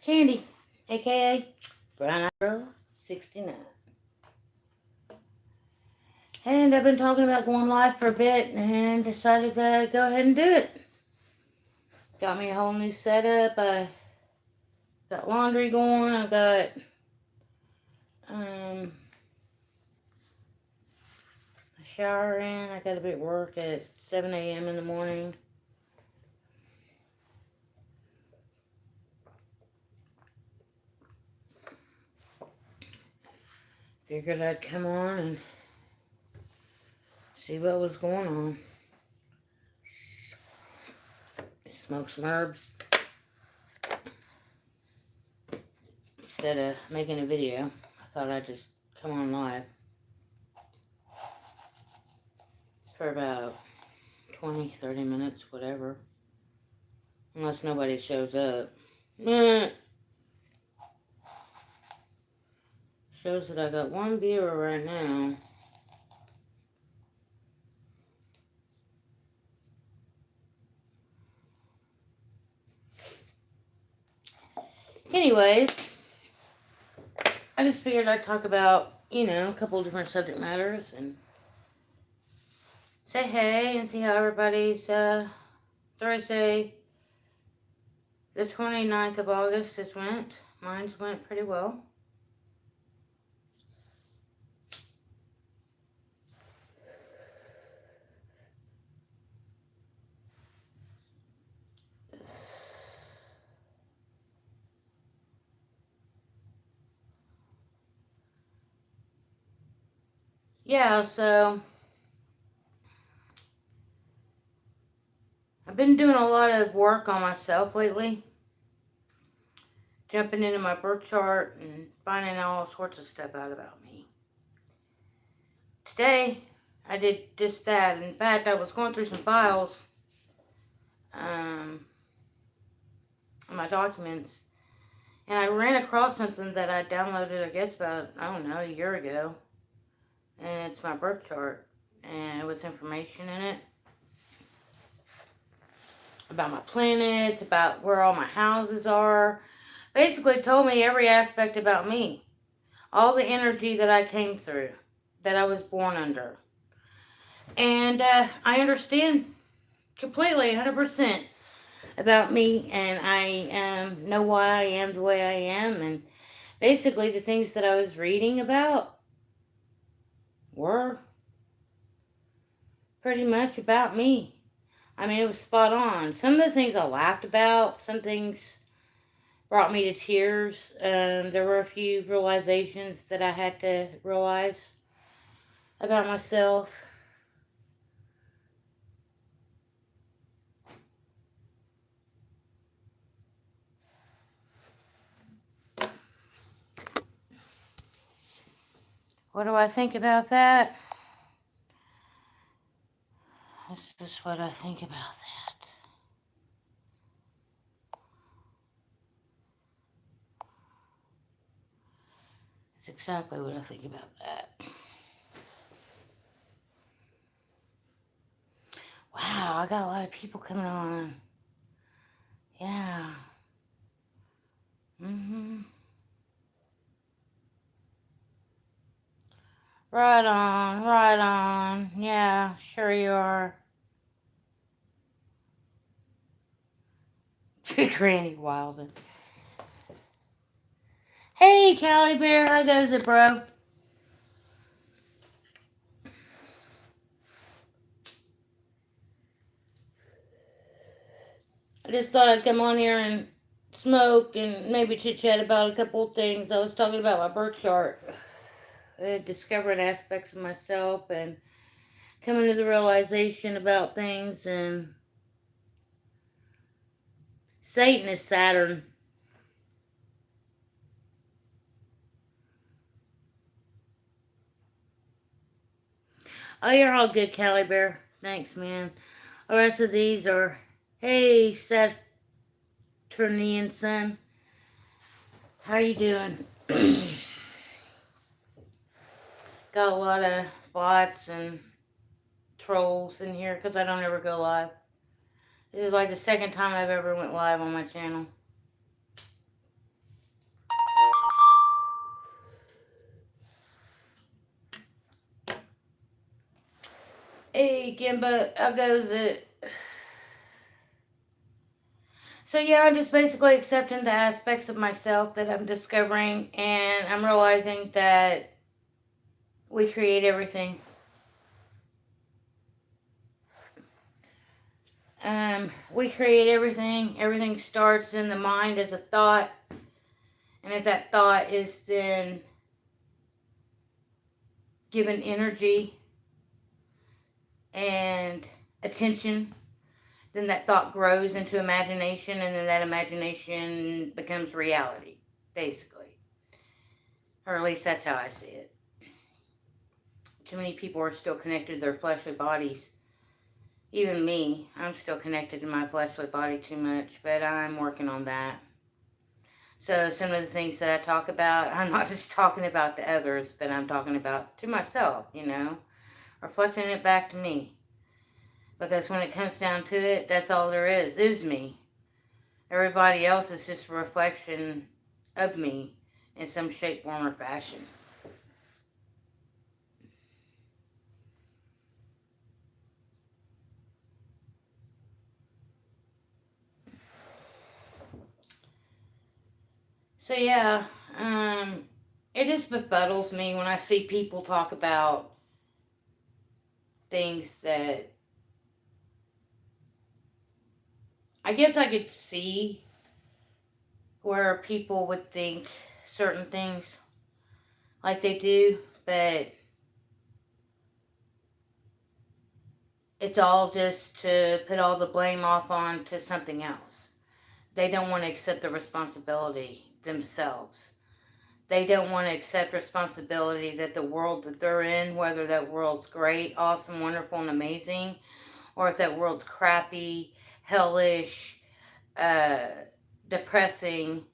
Kandi, aka Brwneydgrl 69. And I've been talking about going live for a bit and decided that I'd go ahead and do it. Got me a whole new setup. I got laundry going. I got a shower in. I got to be at work at 7 a.m. in the morning. Figured I'd come on and see what was going on. Smoke some herbs instead of making a video. I thought I'd just come on live for about 20-30 minutes, whatever, unless nobody shows up. Shows that I got one viewer right now. Anyways, I just figured I'd talk about, a couple different subject matters and say hey and see how everybody's Thursday, the 29th of August just went. Mine's went pretty well. Yeah, so I've been doing a lot of work on myself lately. Jumping into my birth chart and finding all sorts of stuff out about me. Today, I did just that. In fact, I was going through some files in my documents, and I ran across something that I downloaded, I guess, about, a year ago. And it's my birth chart, and with information in it about my planets, about where all my houses are. Basically told me every aspect about me. All the energy that I came through, that I was born under. And I understand completely, 100% about me, and I know why I am the way I am. And basically the things that I was reading about were pretty much about me. I mean, it was spot on. Some of the things I laughed about, some things brought me to tears. There were a few realizations that I had to realize about myself. What do I think about that? That's just what I think about that. That's exactly what I think about that. Wow, I got a lot of people coming on. Yeah. Right on, right on. Yeah, sure you are. Granny Wilden. Hey, Callie Bear, how goes it, bro? I just thought I'd come on here and smoke and maybe chit-chat about a couple of things. I was talking about my birth chart. Discovering aspects of myself and coming to the realization about things. And Satan is Saturn. Oh, you're all good, Callie Bear. Thanks, man. The rest of these are, hey, Saturnian son. How you doing? Got a lot of bots and trolls in here because I don't ever go live. This is like the second time I've ever went live on my channel. again, but I goes it. So yeah, I'm just basically accepting the aspects of myself that I'm discovering, and I'm realizing that we create everything. We create everything. Everything starts in the mind as a thought, and if that thought is then given energy and attention, then that thought grows into imagination, and then that imagination becomes reality, basically. Or at least that's how I see it. Too many people are still connected to their fleshly bodies. Even me, I'm still connected to my fleshly body too much, but I'm working on that. So some of the things that I talk about, I'm not just talking about to others, but I'm talking about to myself, reflecting it back to me. Because when it comes down to it, that's all there is me. Everybody else is just a reflection of me in some shape, form, or fashion. So yeah, it just befuddles me when I see people talk about things that I guess I could see where people would think certain things like they do, but it's all just to put all the blame off on to something else. They don't want to accept the responsibility themselves. They don't want to accept responsibility that the world that they're in, whether that world's great, awesome, wonderful, and amazing, or if that world's crappy, hellish, uh, depressing,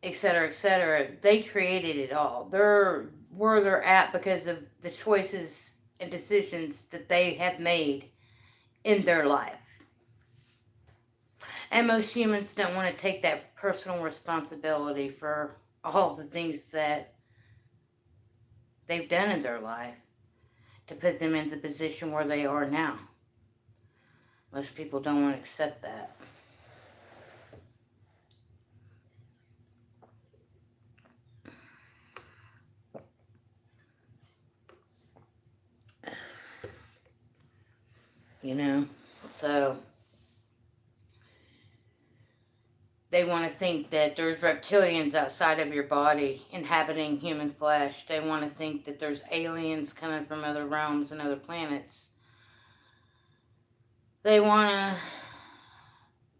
etc., they created it all. They're where they're at because of the choices and decisions that they have made in their life. And most humans don't want to take that personal responsibility for all the things that they've done in their life to put them in the position where they are now. Most people don't want to accept that. So they want to think that there's reptilians outside of your body inhabiting human flesh. They want to think that there's aliens coming from other realms and other planets. They want to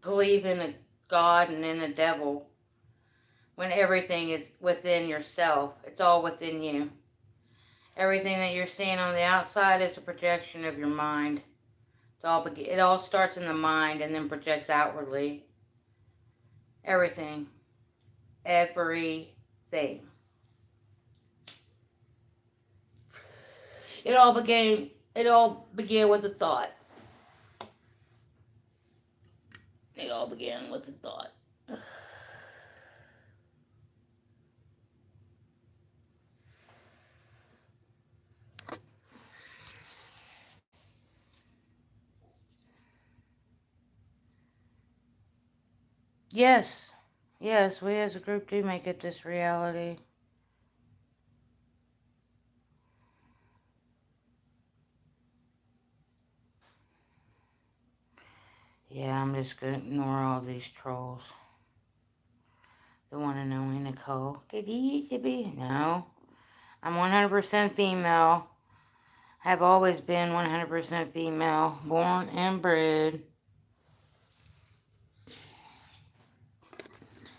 believe in a God and in a devil when everything is within yourself. It's all within you. Everything that you're seeing on the outside is a projection of your mind. It all starts in the mind and then projects outwardly. Everything. Everything. It all began with a thought. It all began with a thought. Yes. Yes, we as a group do make it this reality. Yeah, I'm just gonna ignore all these trolls. The one and only Nicole. Did he used to be? No. I'm 100% female. Have always been 100% female. Born and bred.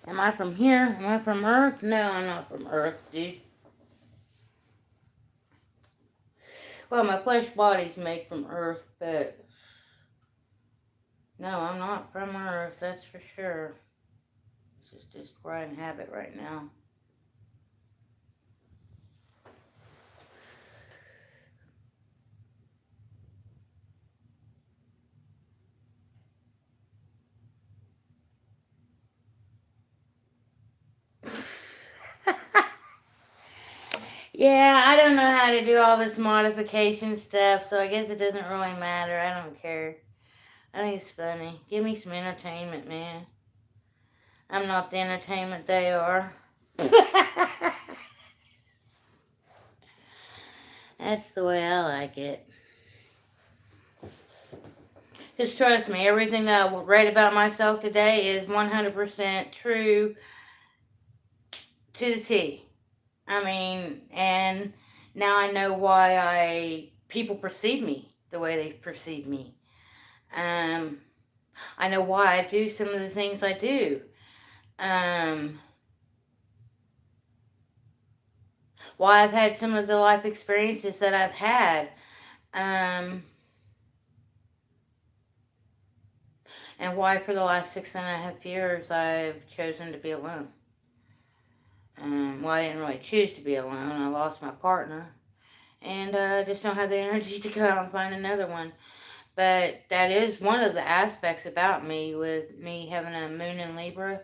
Am I from here? Am I from Earth? No, I'm not from Earth, dude. Well, my flesh body's made from Earth, but no, I'm not from Earth, that's for sure. This is just where I inhabit right now. Yeah, I don't know how to do all this modification stuff, so I guess it doesn't really matter. I don't care. I think it's funny. Give me some entertainment, man. I'm not the entertainment they are. That's the way I like it. Just trust me, everything that I read about myself today is 100% true to the T. I mean, and now I know why people perceive me the way they perceive me. Um, I know why I do some of the things I do. Um, why I've had some of the life experiences that I've had. Um, and why for the last 6.5 years I've chosen to be alone. Well, I didn't really choose to be alone. I lost my partner. And I just don't have the energy to go out and find another one. But that is one of the aspects about me, with me having a moon in Libra.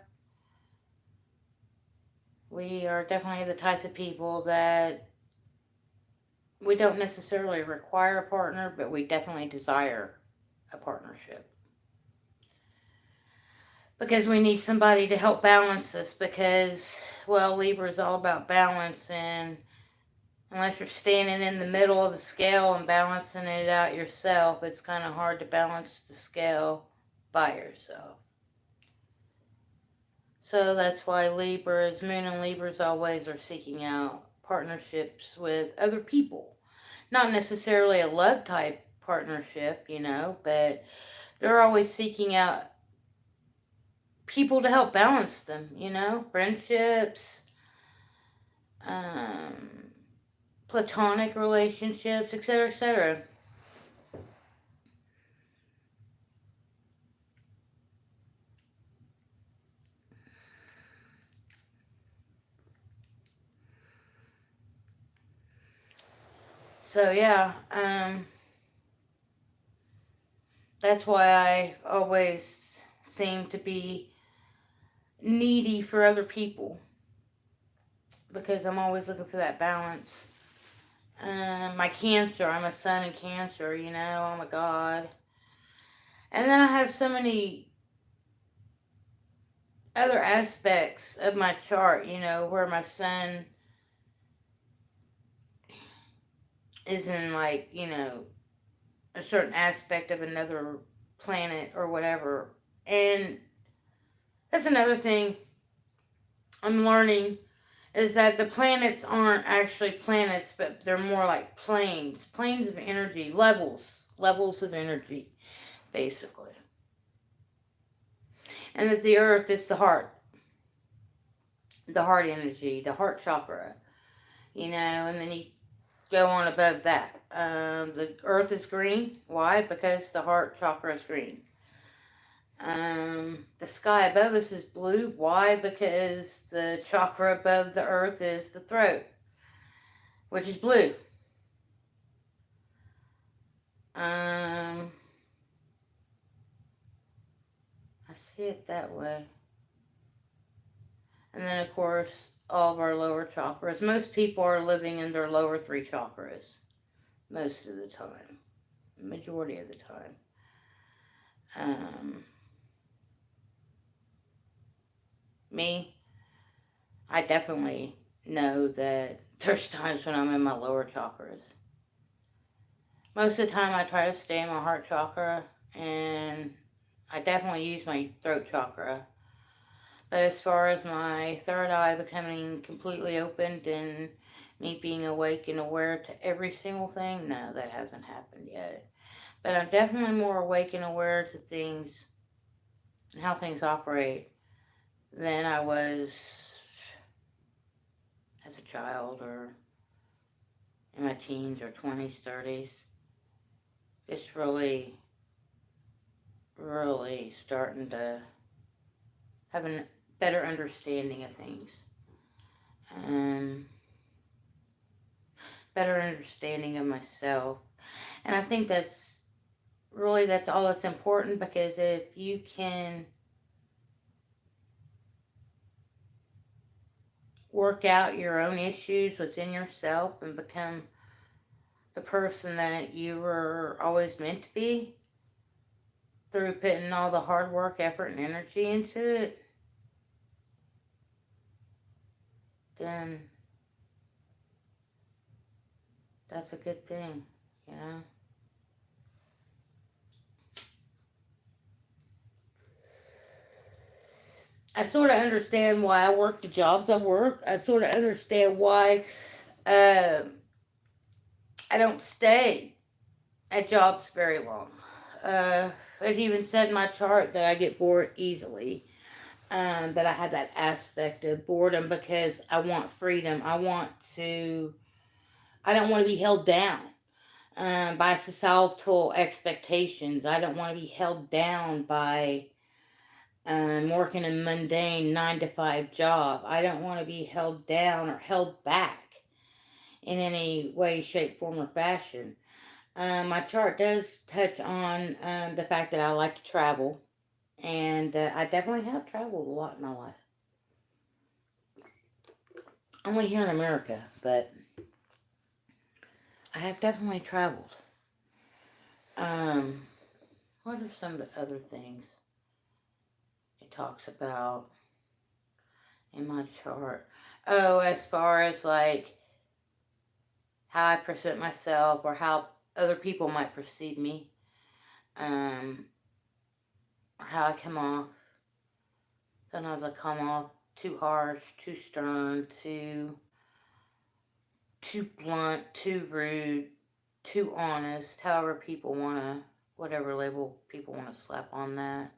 We are definitely the types of people that we don't necessarily require a partner, but we definitely desire a partnership. Because we need somebody to help balance us, because, well, Libra is all about balance, and unless you're standing in the middle of the scale and balancing it out yourself, it's kind of hard to balance the scale by yourself. So that's why Libras, Moon and Libras always are seeking out partnerships with other people. Not necessarily a love type partnership, but they're always seeking out people to help balance them, friendships, um, platonic relationships, etc., etc. So yeah, that's why I always seem to be needy for other people, because I'm always looking for that balance. My Cancer, I'm a sun in Cancer, oh my God. And then I have so many other aspects of my chart, where my sun is in, like, a certain aspect of another planet or whatever. And that's another thing I'm learning, is that the planets aren't actually planets, but they're more like planes of energy, levels of energy, basically. And that the earth is the heart energy, the heart chakra, and then you go on above that. The earth is green. Why? Because the heart chakra is green. The sky above us is blue. Why? Because the chakra above the earth is the throat, which is blue. I see it that way. And then, of course, all of our lower chakras. Most people are living in their lower three chakras most of the time, majority of the time. Me, I definitely know that there's times when I'm in my lower chakras. Most of the time, I try to stay in my heart chakra, and I definitely use my throat chakra. But as far as my third eye becoming completely opened and me being awake and aware to every single thing, no, that hasn't happened yet. But I'm definitely more awake and aware to things and how things operate than I was as a child, or in my teens or 20s, 30s. Just really, really starting to have a better understanding of things. Better understanding of myself. And I think that's all that's important, because if you can work out your own issues within yourself and become the person that you were always meant to be through putting all the hard work, effort, and energy into it, then that's a good thing, you know? I sort of understand why I work the jobs I work. I sort of understand why uh, I don't stay at jobs very long. It even said in my chart that I get bored easily. That I have that aspect of boredom because I want freedom. I don't want to be held down by societal expectations. I don't want to be held down by working a mundane 9 to 5 job. I don't want to be held down or held back in any way, shape, form, or fashion. My chart does touch on the fact that I like to travel, and I definitely have traveled a lot in my life. Only here in America, but I have definitely traveled. Um, what are some of the other things it talks about in my chart? Oh, as far as like how I present myself or how other people might perceive me, or how I come off. Sometimes I come off too harsh, too stern, too blunt, too rude, too honest. However, people want to, whatever label people want to slap on that.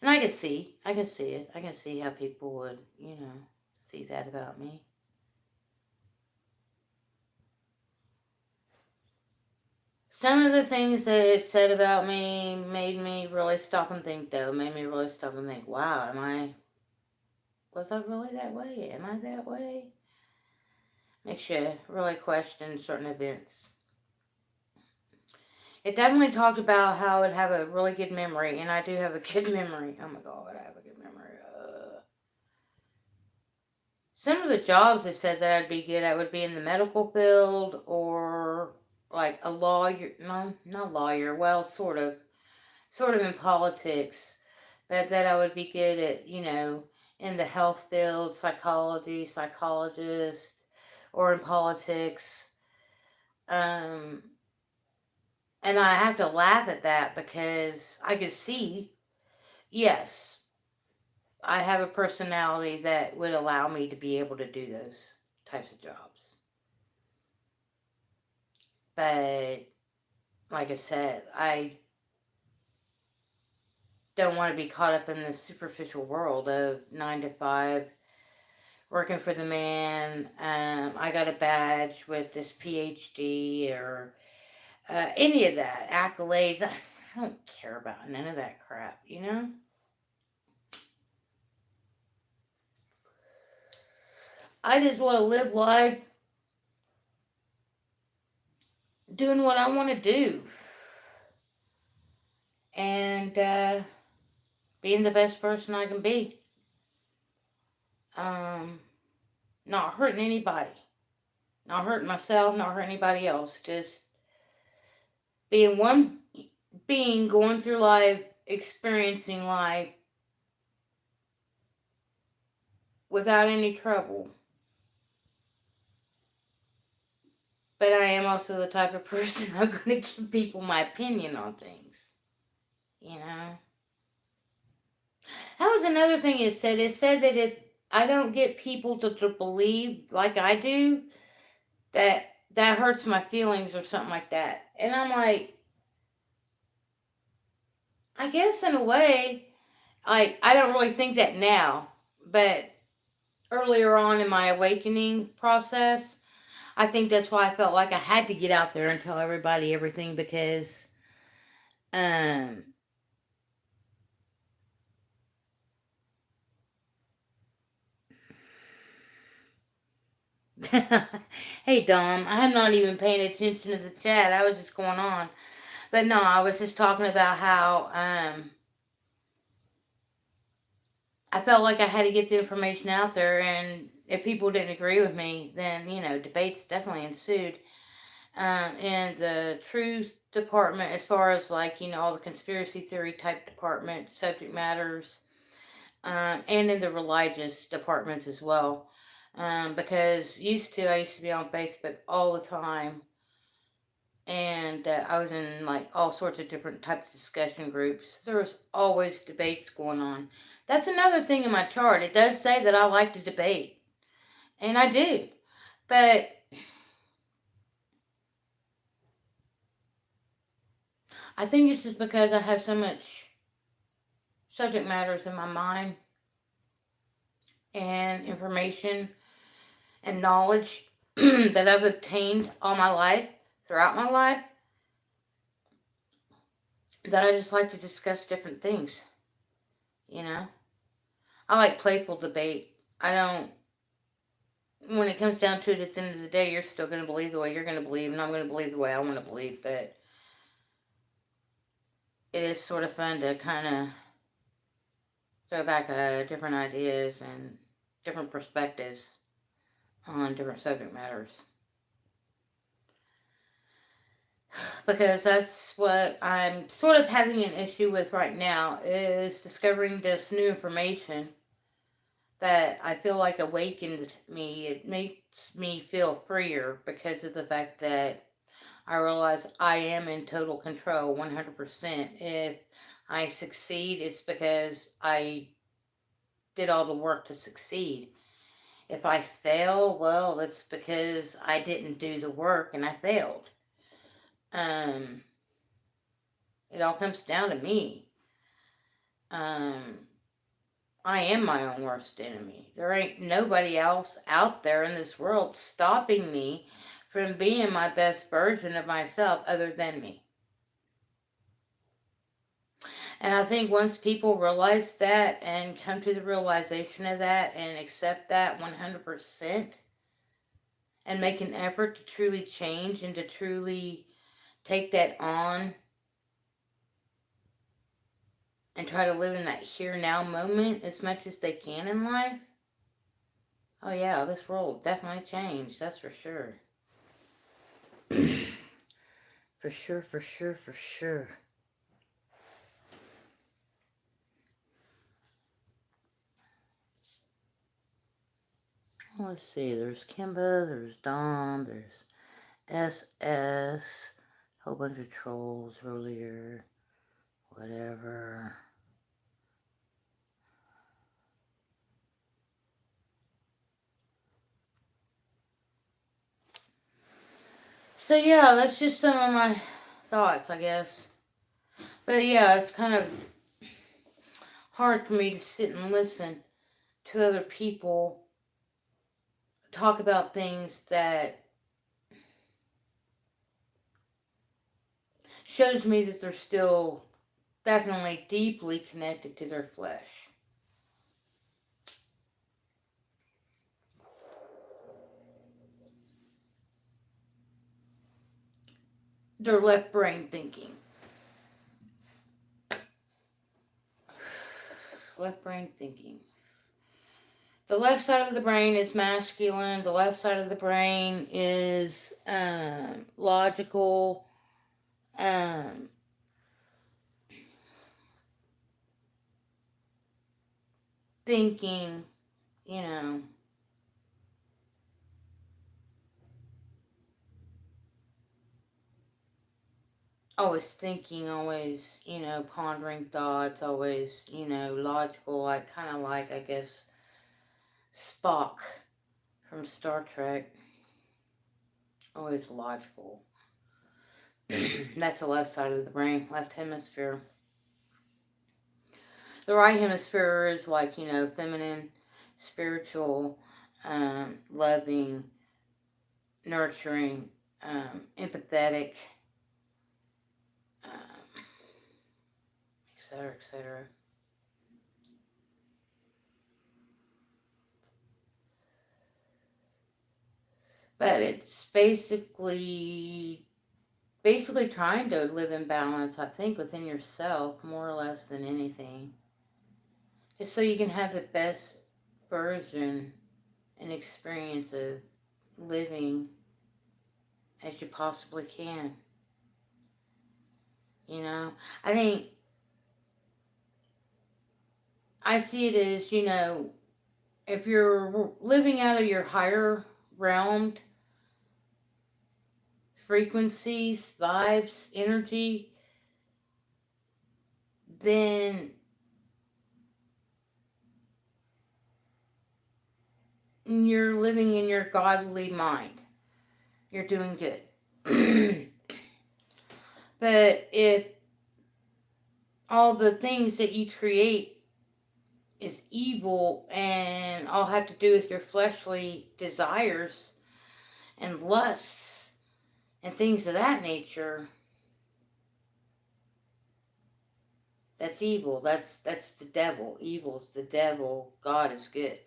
And I can see it. I can see how people would, see that about me. Some of the things that it said about me made me really stop and think, though. Made me really stop and think, wow, was I really that way? Am I that way? Makes you really question certain events. It definitely talked about how I would have a really good memory, and I do have a good memory. Oh my god, I have a good memory. Some of the jobs it said that I'd be good at would be in the medical field or like a lawyer. No, not lawyer. Well, sort of in politics. That I would be good at, in the health field, psychology, psychologist, or in politics. Um, and I have to laugh at that because I can see, yes, I have a personality that would allow me to be able to do those types of jobs. But like I said, I don't want to be caught up in the superficial world of 9 to 5, working for the man. I got a badge with this PhD or any of that accolades. I don't care about none of that crap, I just want to live life doing what I want to do and being the best person I can be. Um, Not hurting anybody, not hurting myself, not hurting anybody else. Just being one being going through life, experiencing life without any trouble. But I am also the type of person I'm going to give people my opinion on things. That was another thing it said. It said that if I don't get people to believe like I do, that hurts my feelings or something like that. And I'm like, I guess in a way, I don't really think that now, but earlier on in my awakening process, I think that's why I felt like I had to get out there and tell everybody everything because um hey Dom, I'm not even paying attention to the chat. I was just going on. But no, I was just talking about how I felt like I had to get the information out there, and if people didn't agree with me, then, debates definitely ensued. In the truth department, as far as like, all the conspiracy theory type department, subject matters, and in the religious departments as well. Because I used to be on Facebook all the time, and I was in like all sorts of different types of discussion groups. There was always debates going on. That's another thing in my chart. It does say that I like to debate, and I do. But I think it's just because I have so much subject matters in my mind and information and knowledge that I've obtained all my life, throughout my life, that I just like to discuss different things. You know, I like playful debate. I don't. When it comes down to it, at the end of the day, you're still going to believe the way you're going to believe, and I'm going to believe the way I want to believe. But it is sort of fun to kind of throw back different ideas and different perspectives on different subject matters. Because that's what I'm sort of having an issue with right now, is discovering this new information that I feel like awakened me. It makes me feel freer because of the fact that I realize I am in total control 100%. If I succeed, it's because I did all the work to succeed. If I fail, well, that's because I didn't do the work and I failed. Um, it all comes down to me. I am my own worst enemy. There ain't nobody else out there in this world stopping me from being my best version of myself other than me. And I think once people realize that and come to the realization of that and accept that 100% and make an effort to truly change and to truly take that on and try to live in that here now moment as much as they can in life, oh yeah, this world will definitely change, that's for sure. For sure, for sure, for sure. Let's see, there's Kimba, there's Dom, there's SS, whole bunch of trolls earlier, whatever. So yeah, that's just some of my thoughts, I guess. But yeah, it's kind of hard for me to sit and listen to other people talk about things that shows me that they're still definitely deeply connected to their flesh. Their left brain thinking. Left brain thinking. The left side of the brain is masculine. The left side of the brain is logical. Thinking, you know, always thinking, always, pondering thoughts, always, logical. I kind of like, I guess, Spock from Star Trek. Always logical. That's the left side of the brain, left hemisphere. The right hemisphere is like, feminine, spiritual, loving, nurturing, empathetic, etc., etc. But it's basically trying to live in balance, I think, within yourself more or less than anything. is so you can have the best version and experience of living as you possibly can. You know, I think I see it as, if you're living out of your higher realm frequencies, vibes, energy, then you're living in your godly mind. You're doing good. But if all the things that you create is evil and all have to do with your fleshly desires and lusts and things of that nature, that's evil. That's the devil. Evil's the devil. God is good.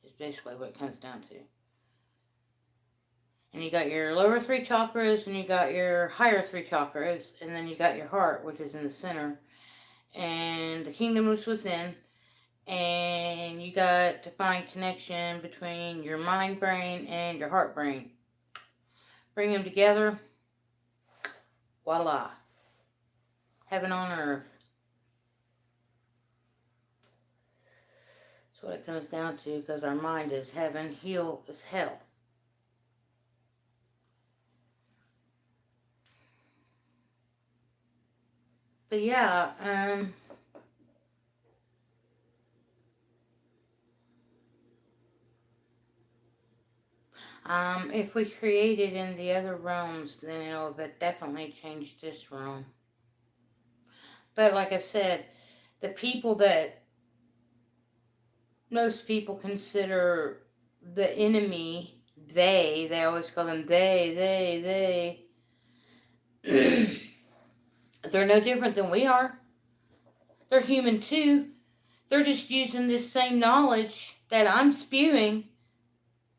Is basically what it comes down to. And you got your lower three chakras, and you got your higher three chakras, and then you got your heart, which is in the center, and the kingdom is within, and you got to find connection between your mind brain and your heart brain. Bring them together, voila, heaven on earth. That's what it comes down to, because our mind is heaven, hell is hell. But yeah, if we create it in the other realms, then it'll definitely change this realm. But like I said, the people that most people consider the enemy, they always call them they. They're no different than we are. They're human too. They're just using this same knowledge that I'm spewing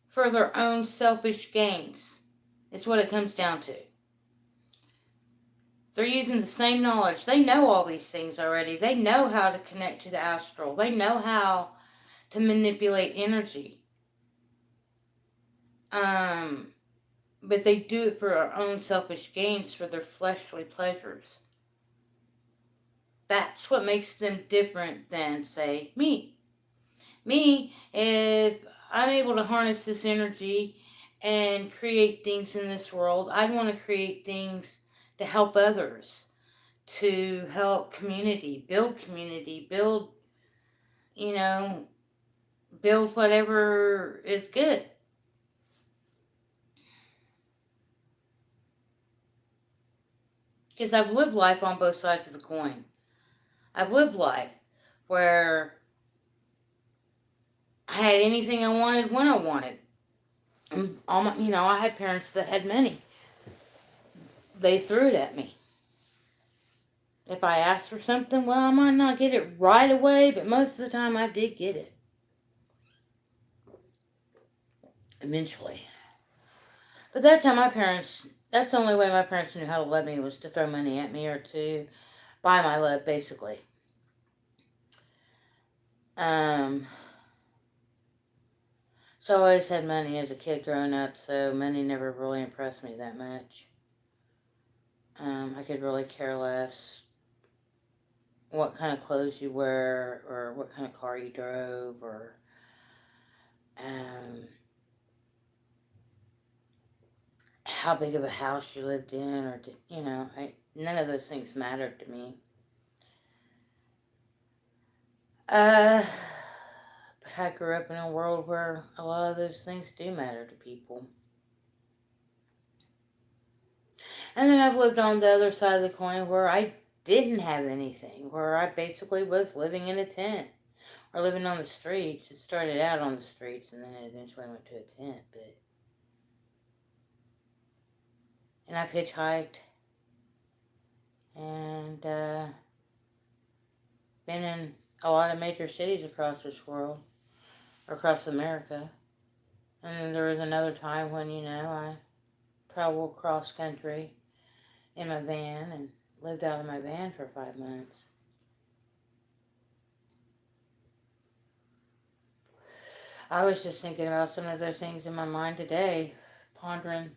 for their own selfish gains. It's what it comes down to. They're using the same knowledge. They know all these things already. They know how to connect to the astral. They know how to manipulate energy. But they do it for our own selfish gains, for their fleshly pleasures. That's what makes them different than, say, me. Me, if I'm able to harness this energy and create things in this world, I'd want to create things to help others, to help community, build, build whatever is good. Because I've lived life on both sides of the coin. I've lived life where I had anything I wanted when I wanted. I had parents that had money. They threw it at me. If I asked for something, well, I might not get it right away, but most of the time I did get it. Eventually. But that's the only way my parents knew how to love me, was to throw money at me or to buy my love, basically. So I always had money as a kid growing up, so money never really impressed me that much. I could really care less what kind of clothes you wear, or what kind of car you drove, or how big of a house you lived in, or none of those things mattered to me. But I grew up in a world where a lot of those things do matter to people. And then I've lived on the other side of the coin where I didn't have anything, where I basically was living in a tent or living on the streets. It started out on the streets and then it eventually went to a tent. And I've hitchhiked and been in a lot of major cities across this world, across America. And then there was another time when, I traveled cross country in my van and lived out of my van for 5 months. I was just thinking about some of those things in my mind today, pondering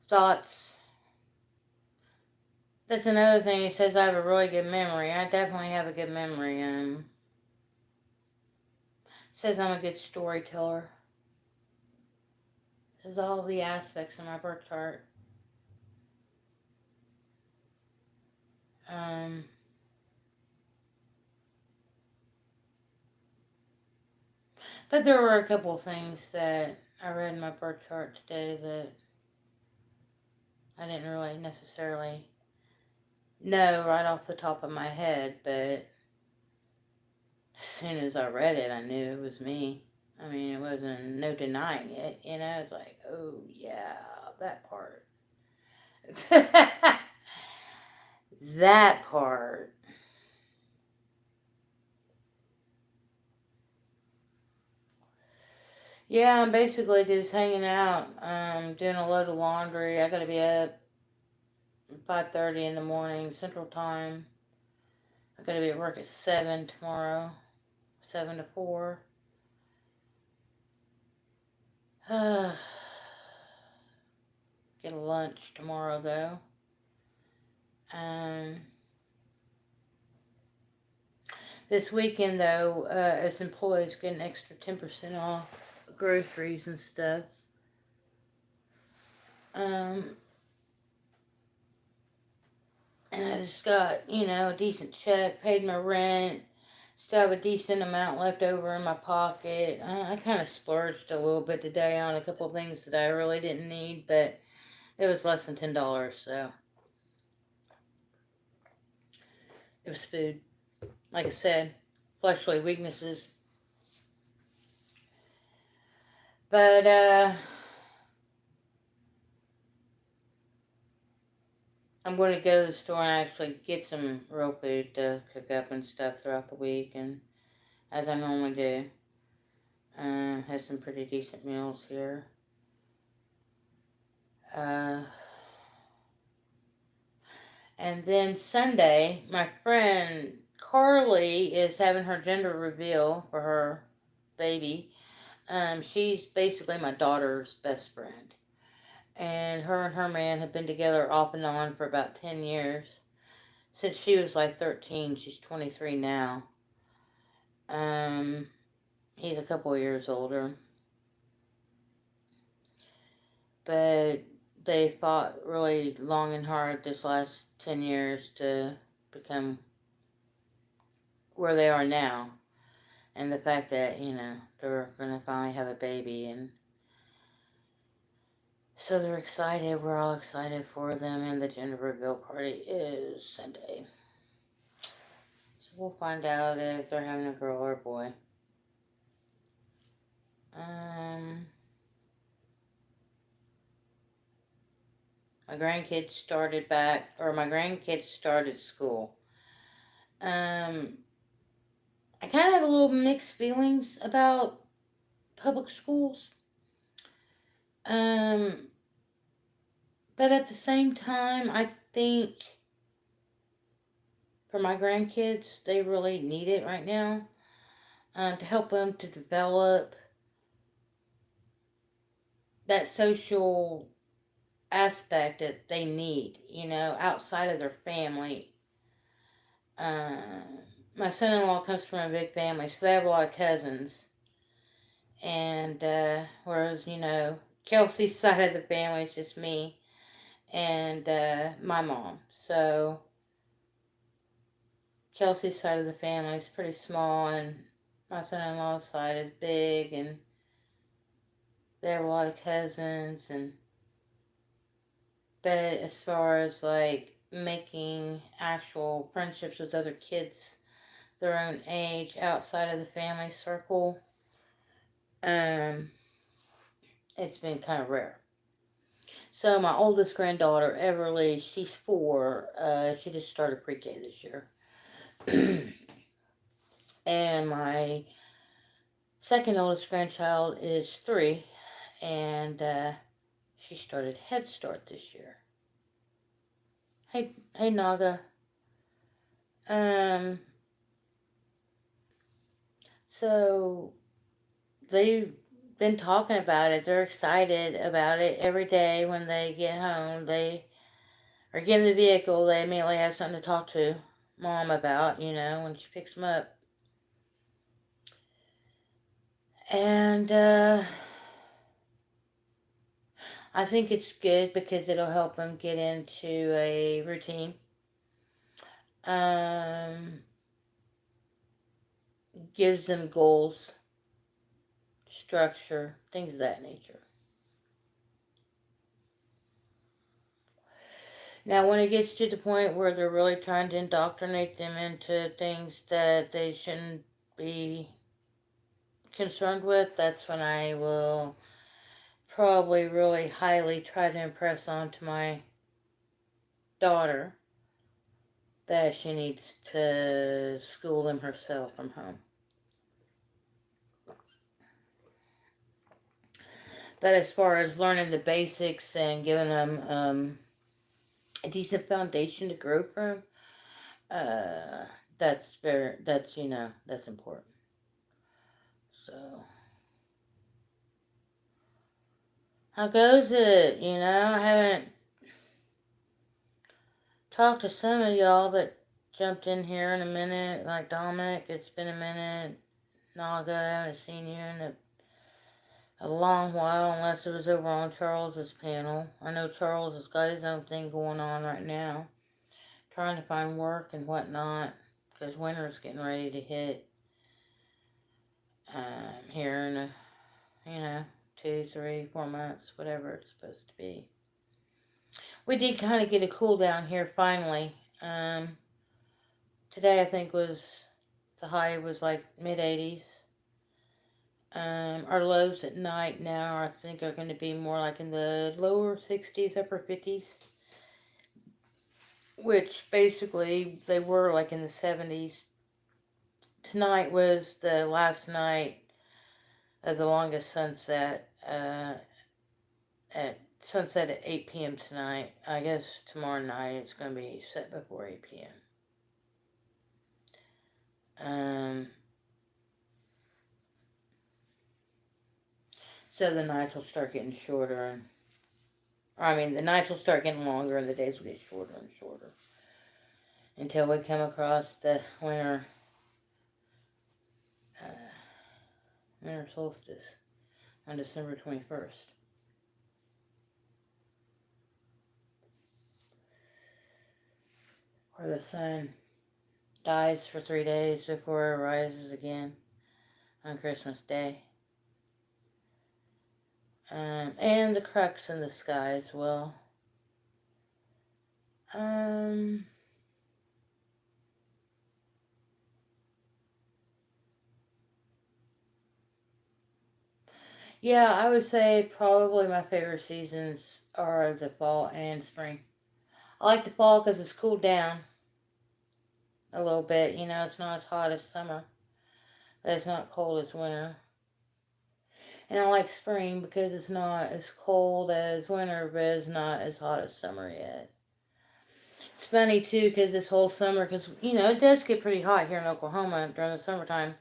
thoughts. That's another thing. He says I have a really good memory. I definitely have a good memory. Says I'm a good storyteller. Says all the aspects of my birth chart. But there were a couple of things that I read in my birth chart today that I didn't really necessarily know right off the top of my head, but as soon as I read it, I knew it was me. I mean, it wasn't no denying it, you know. It's like, oh yeah, that part. That part. Yeah, I'm basically just hanging out, doing a load of laundry. I gotta be up 5:30 in the morning Central Time. I gotta be at work at 7 tomorrow, 7 to 4. Get a lunch tomorrow though. Um, this weekend though, as employees get an extra 10% off groceries and stuff. And I just got, a decent check, paid my rent, still have a decent amount left over in my pocket. I kind of splurged a little bit today on a couple things that I really didn't need, but it was less than $10, so it was food. Like I said, fleshly weaknesses. But, I'm going to go to the store and actually get some real food to cook up and stuff throughout the week, and as I normally do. Have some pretty decent meals here. And then Sunday, my friend Carly is having her gender reveal for her baby. She's basically my daughter's best friend. And her man have been together off and on for about 10 years. Since she was like 13, she's 23 now. He's a couple of years older. But they fought really long and hard this last 10 years to become where they are now. And the fact that, they're going to finally have a baby. And so they're excited. We're all excited for them. And the gender reveal party is Sunday. So we'll find out if they're having a girl or a boy. My grandkids started school. I kind of have a little mixed feelings about public schools. But at the same time, I think for my grandkids, they really need it right now to help them to develop that social aspect that they need, outside of their family. My son-in-law comes from a big family, so they have a lot of cousins. And whereas, Kelsey's side of the family is just me and my mom. So Kelsey's side of the family is pretty small, and my son-in-law's side is big, and they have a lot of cousins. But as far as like making actual friendships with other kids their own age outside of the family circle, it's been kind of rare. So my oldest granddaughter, Everly, she's 4. She just started pre-K this year. And my second oldest grandchild is 3. And she started Head Start this year. Hey Naga. So they've been talking about it. They're excited about it every day when they get home. They or get in the vehicle. They immediately have something to talk to mom about, when she picks them up. And I think it's good because it'll help them get into a routine. Um, Gives them goals, structure, things of that nature. Now, when it gets to the point where they're really trying to indoctrinate them into things that they shouldn't be concerned with, that's when I will probably really highly try to impress onto my daughter that she needs to school them herself from home. But as far as learning the basics and giving them a decent foundation to grow from, uh, that's important. So, how goes it? I haven't talked to some of y'all that jumped in here in a minute, like Dominic. It's been a minute. Naga, I haven't seen you in a long while, unless it was over on Charles's panel. I know Charles has got his own thing going on right now, trying to find work and whatnot, because winter's getting ready to hit here in 2, 3, 4 months, whatever it's supposed to be. We did kind of get a cool down here finally. Today I think the high was like mid-80s. Our lows at night now I think are going to be more like in the lower 60s, upper 50s. Which basically they were like in the 70s. Tonight was the last night of the longest sunset. At sunset at 8 p.m. tonight. I guess tomorrow night it's going to be set before 8 p.m. So the nights will start getting shorter. The nights will start getting longer and the days will get shorter and shorter. Until we come across the winter solstice on December 21st. Where the sun dies for 3 days before it rises again on Christmas Day. And the cracks in the sky as well. Yeah, I would say probably my favorite seasons are the fall and spring. I like the fall because it's cooled down a little bit. It's not as hot as summer, but it's not cold as winter. And I like spring because it's not as cold as winter, but it's not as hot as summer yet. It's funny too because this whole summer, because it does get pretty hot here in Oklahoma during the summertime.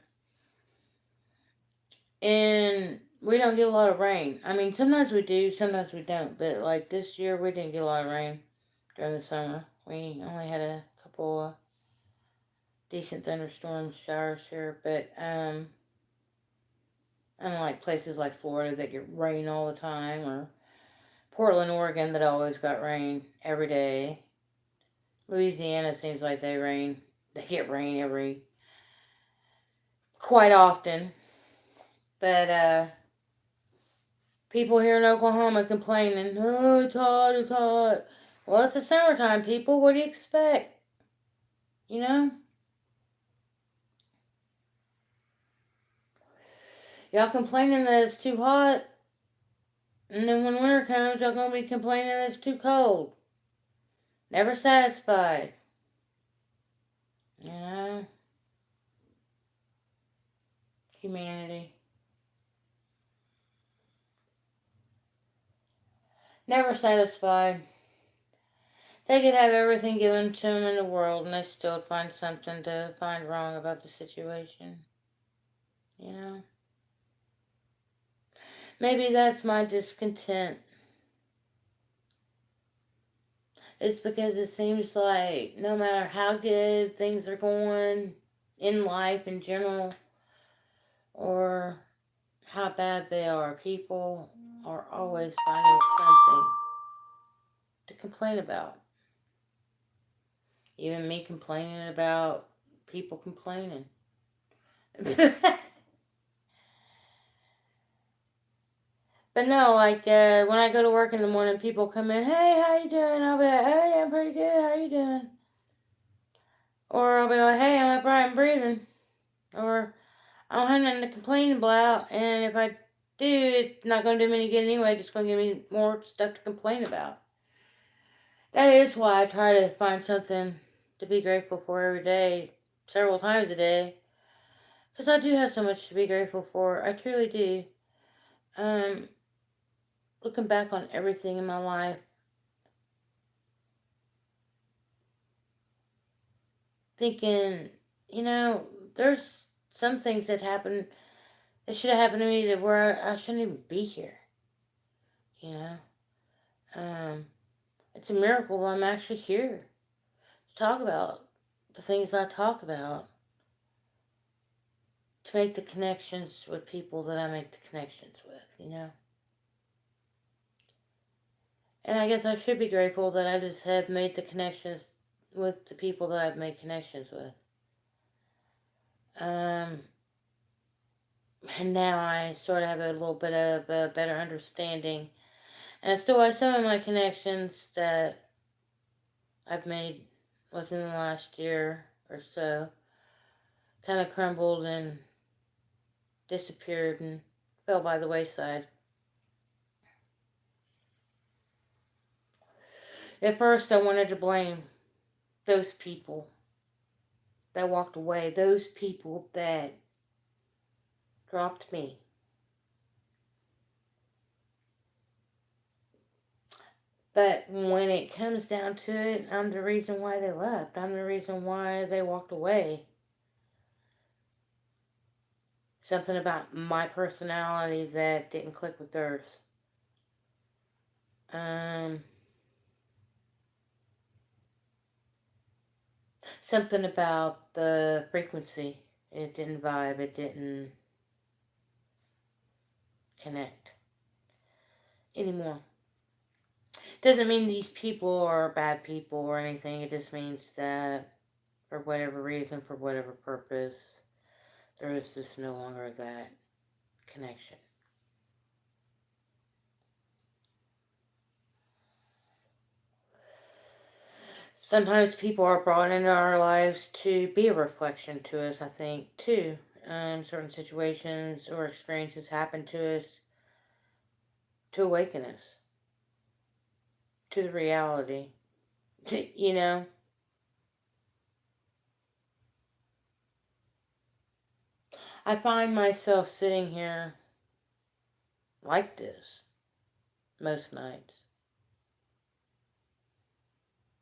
And we don't get a lot of rain. Sometimes we do, sometimes we don't. But like this year, we didn't get a lot of rain during the summer. We only had a couple of decent thunderstorms, showers here. But unlike places like Florida that get rain all the time, or Portland, Oregon that always got rain every day. Louisiana seems like they get rain quite often. But people here in Oklahoma complaining, oh, it's hot, it's hot. Well, it's the summertime, people. What do you expect? Y'all complaining that it's too hot. And then when winter comes, y'all gonna be complaining that it's too cold. Never satisfied. Humanity. Never satisfied. They could have everything given to them in the world and they still find something to find wrong about the situation. Maybe that's my discontent. It's because it seems like no matter how good things are going in life in general, or how bad they are, people are always finding something to complain about. Even me complaining about people complaining. But no, like when I go to work in the morning, people come in, hey, how you doing? I'll be like, hey, I'm pretty good. How you doing? Or I'll be like, hey, I'm upright and breathing. Or I don't have nothing to complain about. And if I do, it's not going to do me any good anyway. Just going to give me more stuff to complain about. That is why I try to find something to be grateful for every day, several times a day. Because I do have so much to be grateful for. I truly do. Um, Looking back on everything in my life, thinking, you know, there's some things that happened that should have happened to me that where I shouldn't even be here. You know, um, it's a miracle I'm actually here to talk about the things I talk about, to make the connections with people that I make the connections with. You know, and I guess I should be grateful that I just have made the connections with the people that I've made connections with. Um, and now I sort of have a little bit of a better understanding. And I still have some of my connections that I've made within the last year or so kind of crumbled and disappeared and fell by the wayside. At first, I wanted to blame those people that walked away, those people that dropped me. But when it comes down to it, I'm the reason why they left. I'm the reason why they walked away. Something about my personality that didn't click with theirs. Um, Something about the frequency. It didn't vibe. It didn't connect anymore. Doesn't mean these people are bad people or anything. It just means that for whatever reason, for whatever purpose, there is just no longer that connection. Sometimes people are brought into our lives to be a reflection to us, I think, too. Certain situations or experiences happen to us to awaken us to the reality. You know, I find myself sitting here like this most nights,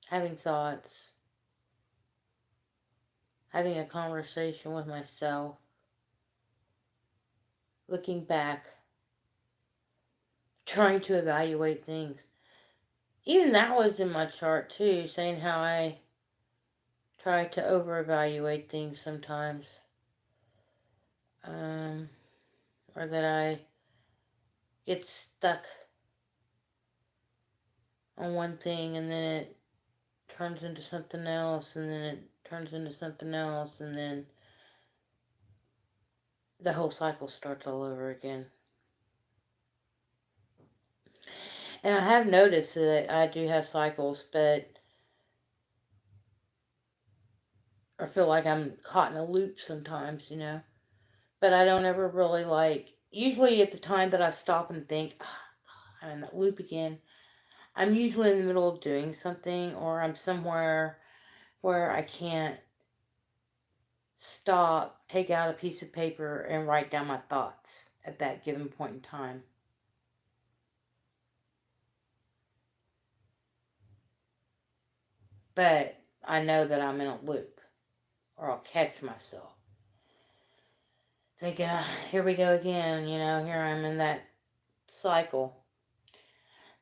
having thoughts, having a conversation with myself, looking back, trying to evaluate things. Even that was in my chart too, saying how I try to over evaluate things sometimes. Um, or that I get stuck on one thing and then it turns into something else and then it turns into something else and then the whole cycle starts all over again. And I have noticed that I do have cycles, but I feel like I'm caught in a loop sometimes, you know. But I don't ever really usually at the time that I stop and think, oh, God, I'm in that loop again, I'm usually in the middle of doing something or I'm somewhere where I can't stop, take out a piece of paper, and write down my thoughts at that given point in time. But I know that I'm in a loop or I'll catch myself thinking, here we go again, you know, here I'm in that cycle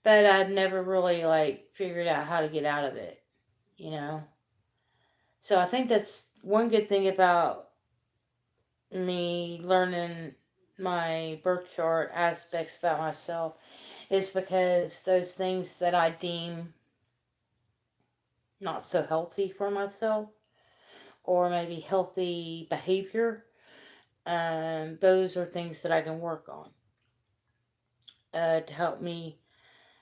that I've never really like figured out how to get out of it, you know? So I think that's one good thing about me learning my birth chart aspects about myself is because those things that I deem not so healthy for myself or maybe healthy behavior, those are things that I can work on to help me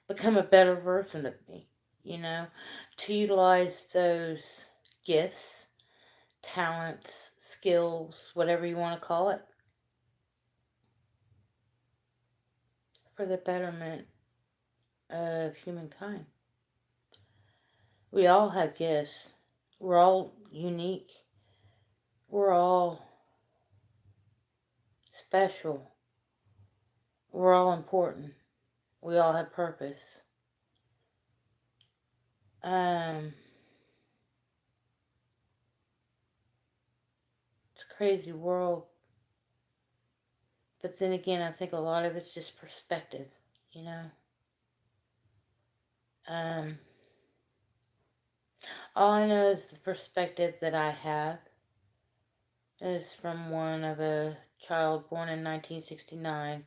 become a better version of me, you know, to utilize those gifts, talents, skills, whatever you want to call it, for the betterment of humankind. We all have gifts. We're all unique. We're all special. We're all important. We all have purpose. Um, it's a crazy world. But then again, I think a lot of it's just perspective, you know? Um, all I know is the perspective that I have is from one of a child born in 1969,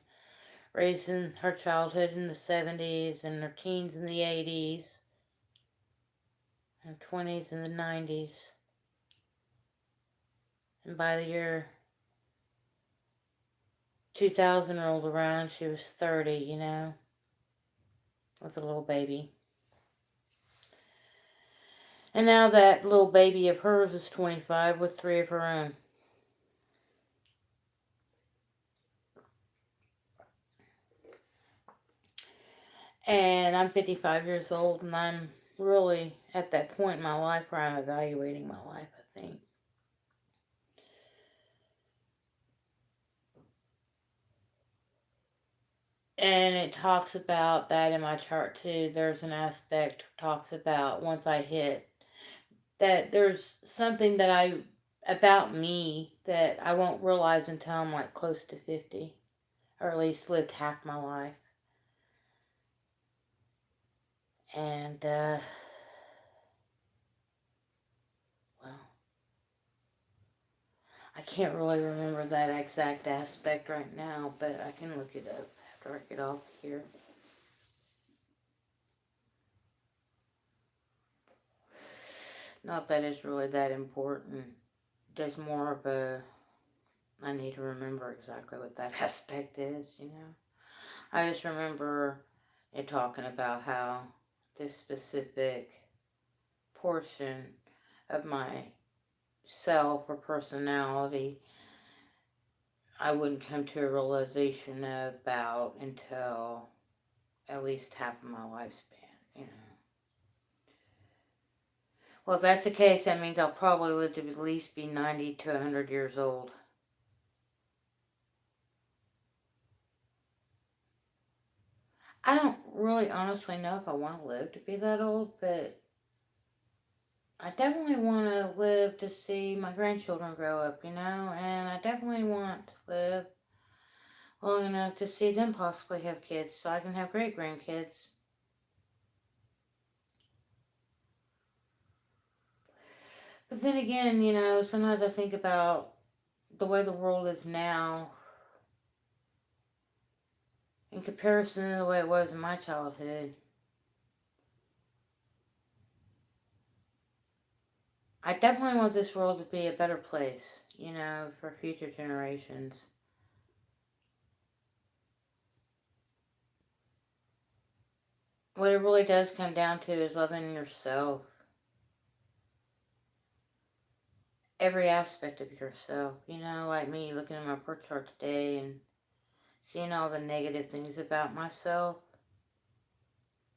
raised in her childhood in the 70s and her teens in the 80s, and 20s in the 90s. And by the year 2000 rolled around, she was 30, you know, with a little baby. And now that little baby of hers is 25 with 3 of her own. And I'm 55 years old, and I'm really at that point in my life where I'm evaluating my life, I think. And it talks about that in my chart too. There's an aspect talks about once I hit that there's something that about me that I won't realize until I'm like close to 50, or at least lived half my life. And well, I can't really remember that exact aspect right now, but I can look it up after I get off here. Not that it's really that important. Just more of a, I need to remember exactly what that aspect is, you know. I just remember it talking about how this specific portion of my self or personality I wouldn't come to a realization about until at least half of my lifespan, you know. Well, if that's the case, that means I'll probably live to at least be 90 to 100 years old. I don't really honestly know if I want to live to be that old, but I definitely want to live to see my grandchildren grow up, you know, and I definitely want to live long enough to see them possibly have kids so I can have great grandkids. But then again, you know, sometimes I think about the way the world is now in comparison to the way it was in my childhood. I definitely want this world to be a better place, you know, for future generations. What it really does come down to is loving yourself. Every aspect of yourself. You know, like me looking at my birth chart today and seeing all the negative things about myself,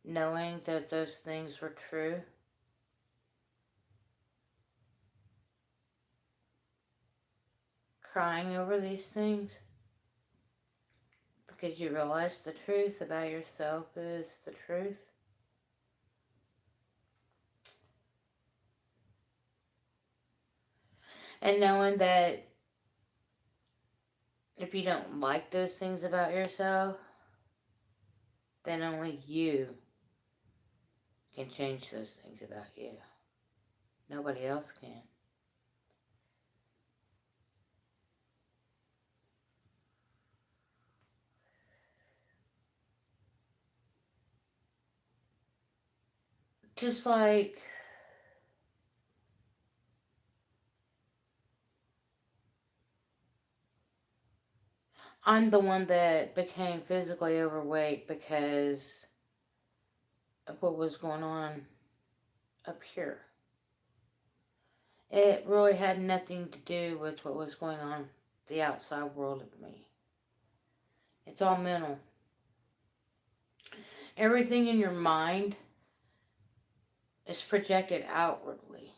knowing that those things were true. Crying over these things because you realize the truth about yourself is the truth. And knowing that if you don't like those things about yourself, then only you can change those things about you. Nobody else can. Just like I'm the one that became physically overweight because of what was going on up here. It really had nothing to do with what was going on the outside world of me. It's all mental. Everything in your mind is projected outwardly.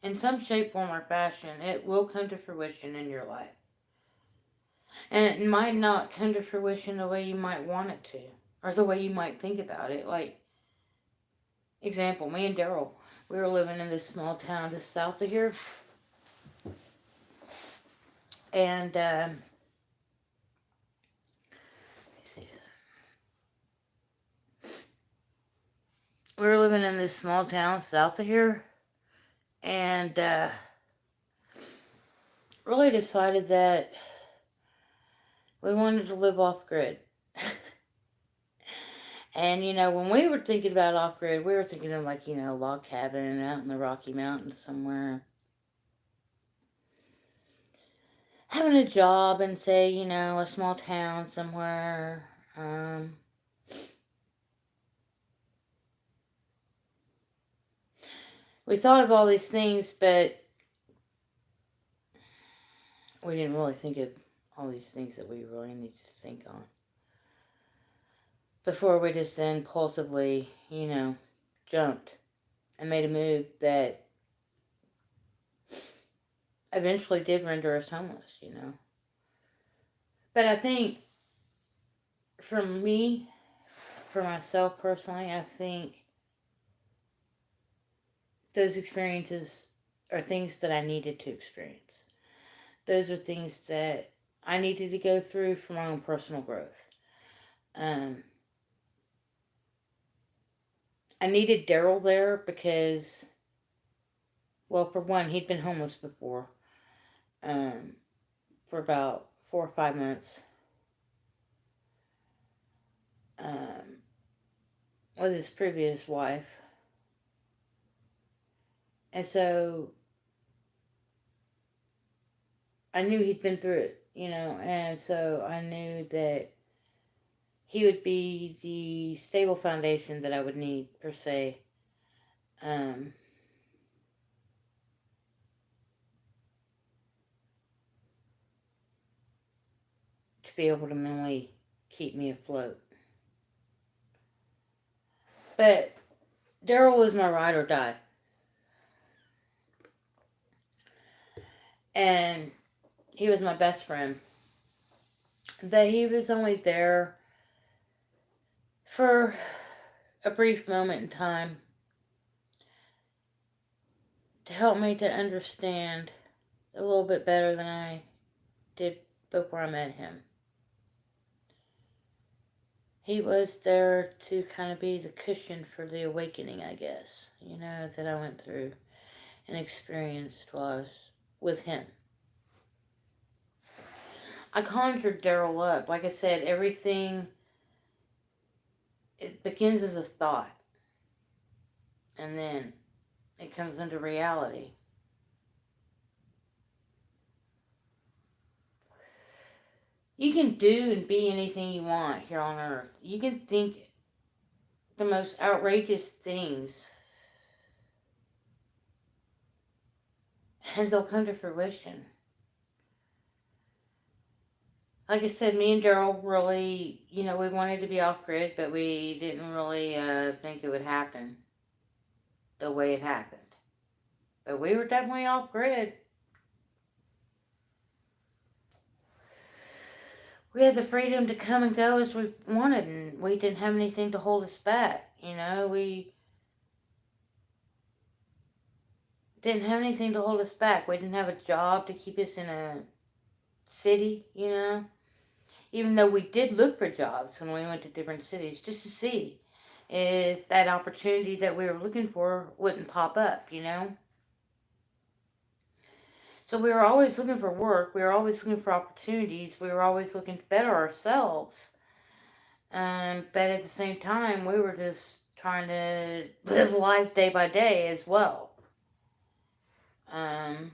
In some shape, form, or fashion, it will come to fruition in your life. And it might not come to fruition the way you might want it to, or the way you might think about it. Like, example, me and Daryl, we were living in this small town just south of here. And, we were living in this small town south of here. And, really decided that we wanted to live off grid. And, when we were thinking about off grid, we were thinking of like, log cabin out in the Rocky Mountains somewhere. Having a job in, say, a small town somewhere. We thought of all these things, but we didn't really think of all these things that we really needed to think on. Before we just impulsively, jumped and made a move that eventually did render us homeless, But I think for me, for myself personally, I think those experiences are things that I needed to experience. Those are things that I needed to go through for my own personal growth. I needed Daryl there because, well, for one, he'd been homeless before, for about 4 or 5 months, with his previous wife. And so I knew he'd been through it, and so I knew that he would be the stable foundation that I would need, per se, to be able to mentally keep me afloat. But Daryl was my ride or die. And he was my best friend. That he was only there for a brief moment in time to help me to understand a little bit better than I did before I met him. He was there to kind of be the cushion for the awakening, I guess, that I went through and experienced while I was with him. I conjured Daryl up. Like I said, everything, it begins as a thought. And then it comes into reality. You can do and be anything you want here on earth. You can think the most outrageous things, and they'll come to fruition. Like I said, me and Daryl really, we wanted to be off grid, but we didn't really think it would happen the way it happened. But we were definitely off grid. We had the freedom to come and go as we wanted, and we didn't have anything to hold us back. We didn't have anything to hold us back. We didn't have a job to keep us in a city, Even though we did look for jobs when we went to different cities just to see if that opportunity that we were looking for wouldn't pop up, you know? So we were always looking for work. We were always looking for opportunities. We were always looking to better ourselves. But at the same time, we were just trying to live life day by day as well. Um,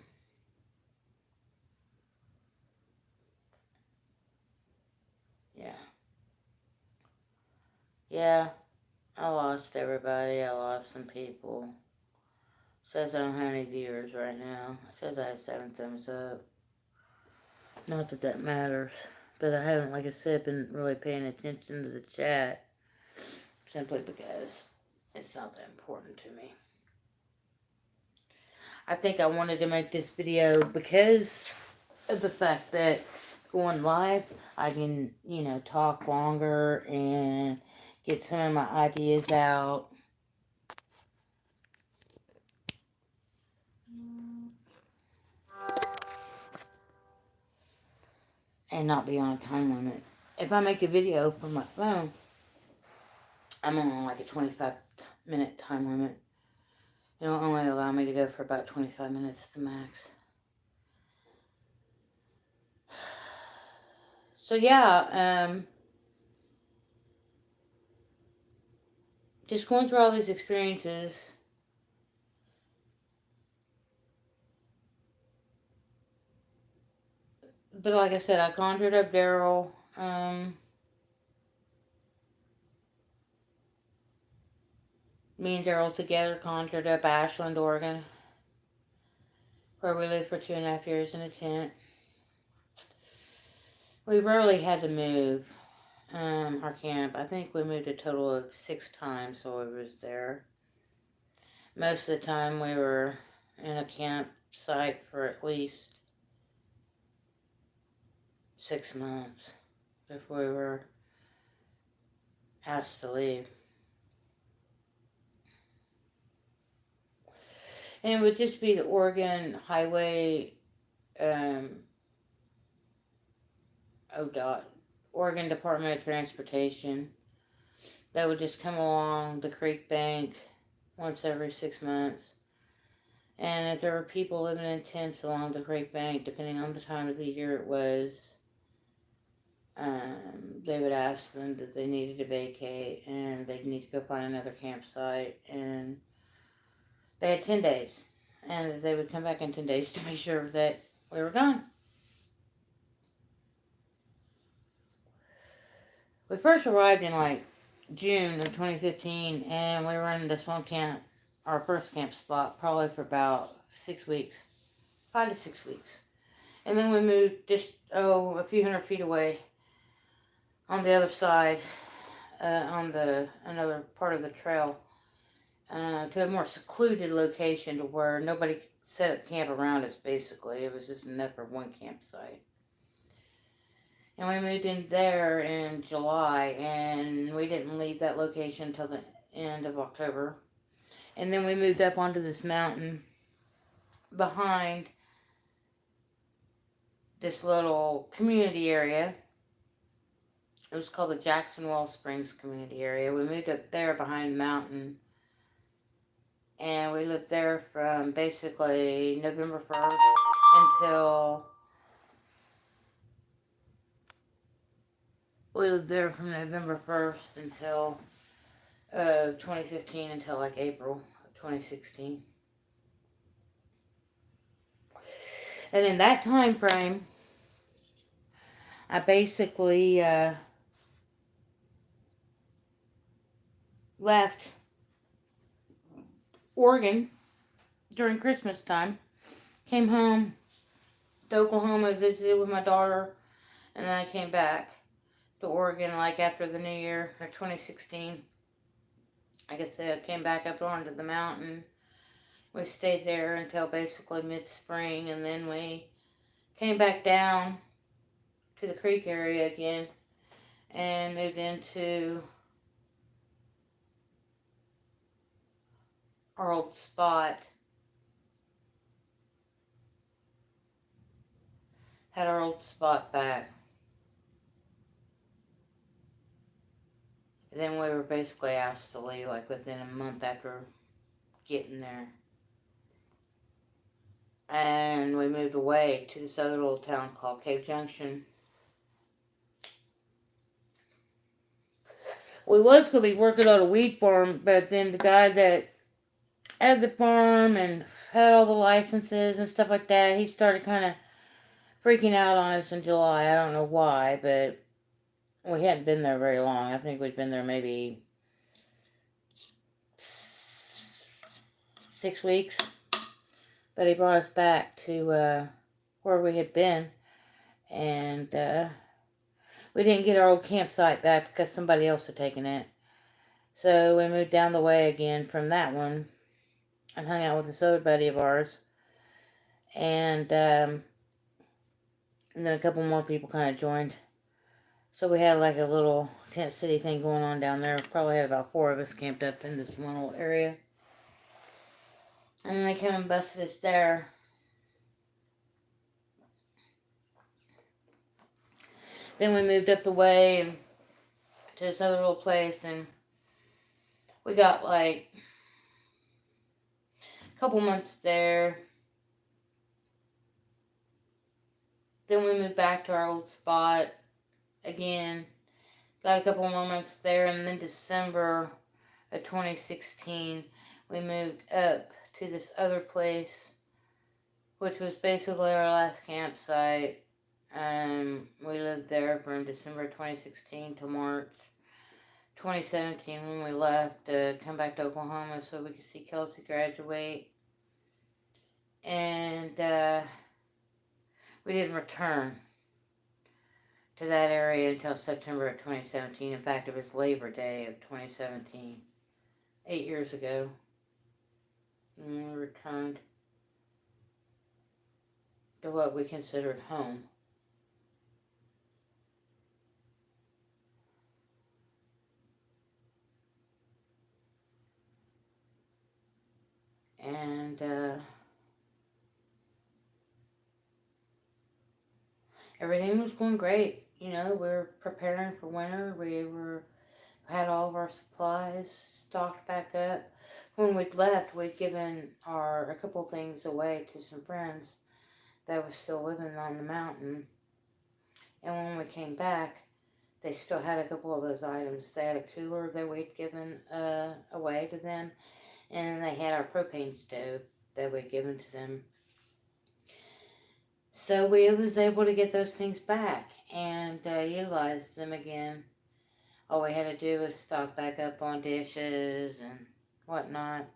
yeah. Yeah, I lost everybody. I lost some people. Says I don't have any viewers right now. It says I have 7 thumbs up. Not that that matters. But I haven't, like I said, been really paying attention to the chat. Simply because it's not that important to me. I think I wanted to make this video because of the fact that going live, I can, talk longer and get some of my ideas out. And not be on a time limit. If I make a video from my phone, I'm on like a 25-minute time limit. It'll only allow me to go for about 25 minutes at the max. So yeah, just going through all these experiences. But like I said, I conjured up Daryl. Me and Daryl together conjured up Ashland, Oregon, where we lived for 2.5 years in a tent. We rarely had to move our camp. I think we moved a total of 6 times while we was there. Most of the time we were in a campsite for at least 6 months before we were asked to leave. And it would just be the Oregon Highway, ODOT, Oregon Department of Transportation, that would just come along the creek bank once every 6 months. And if there were people living in tents along the creek bank, depending on the time of the year it was, they would ask them that they needed to vacate and they'd need to go find another campsite. And they had 10 days. And they would come back in 10 days to make sure that we were gone. We first arrived in like June of 2015, and we were in this one camp, our first camp spot, probably for about 6 weeks, 5 to 6 weeks. And then we moved just, a few hundred feet away on the other side, on another part of the trail, to a more secluded location to where nobody set up camp around us, basically. It was just enough for one campsite. And we moved in there in July, and we didn't leave that location until the end of October. And then we moved up onto this mountain behind this little community area. It was called the Jackson Well Springs community area. We moved up there behind the mountain, and we lived there from basically November 1st until... We lived there from November 1st until 2015 until like April of 2016. And in that time frame, I basically left Oregon during Christmas time, came home to Oklahoma, visited with my daughter, and then I came back to Oregon like after the new year of 2016. Like I said, I came back up onto the mountain. We stayed there until basically mid-spring, and then we came back down to the creek area again and moved into our old spot. Had our old spot back. Then we were basically asked to leave like within a month after getting there. And we moved away to this other little town called Cave Junction. We was going to be working on a weed farm, but then the guy that had the farm and had all the licenses and stuff like that, he started kind of freaking out on us in July. I don't know why, but we hadn't been there very long. I think we'd been there maybe 6 weeks. But he brought us back to where we had been. And we didn't get our old campsite back because somebody else had taken it. So we moved down the way again from that one and hung out with this other buddy of ours. And then a couple more people kind of joined. So we had like a little tent city thing going on down there. Probably had about 4 of us camped up in this one little area. And then they came and busted us there. Then we moved up the way and to this other little place, and we got like a couple months there. Then we moved back to our old spot again. Got a couple more months there, and then December of 2016, we moved up to this other place, which was basically our last campsite. We lived there from December 2016 to March 2017 when we left to come back to Oklahoma so we could see Kelsey graduate. And we didn't return to that area until September of 2017. In fact, it was Labor Day of 2017, 8 years ago. And we returned to what we considered home. And everything was going great. You know, we were preparing for winter. We had all of our supplies stocked back up. When we'd left, we'd given a couple things away to some friends that were still living on the mountain. And when we came back, they still had a couple of those items. They had a cooler that we'd given away to them, and they had our propane stove that we'd given to them. So we was able to get those things back and utilize them again. All we had to do was stock back up on dishes and whatnot.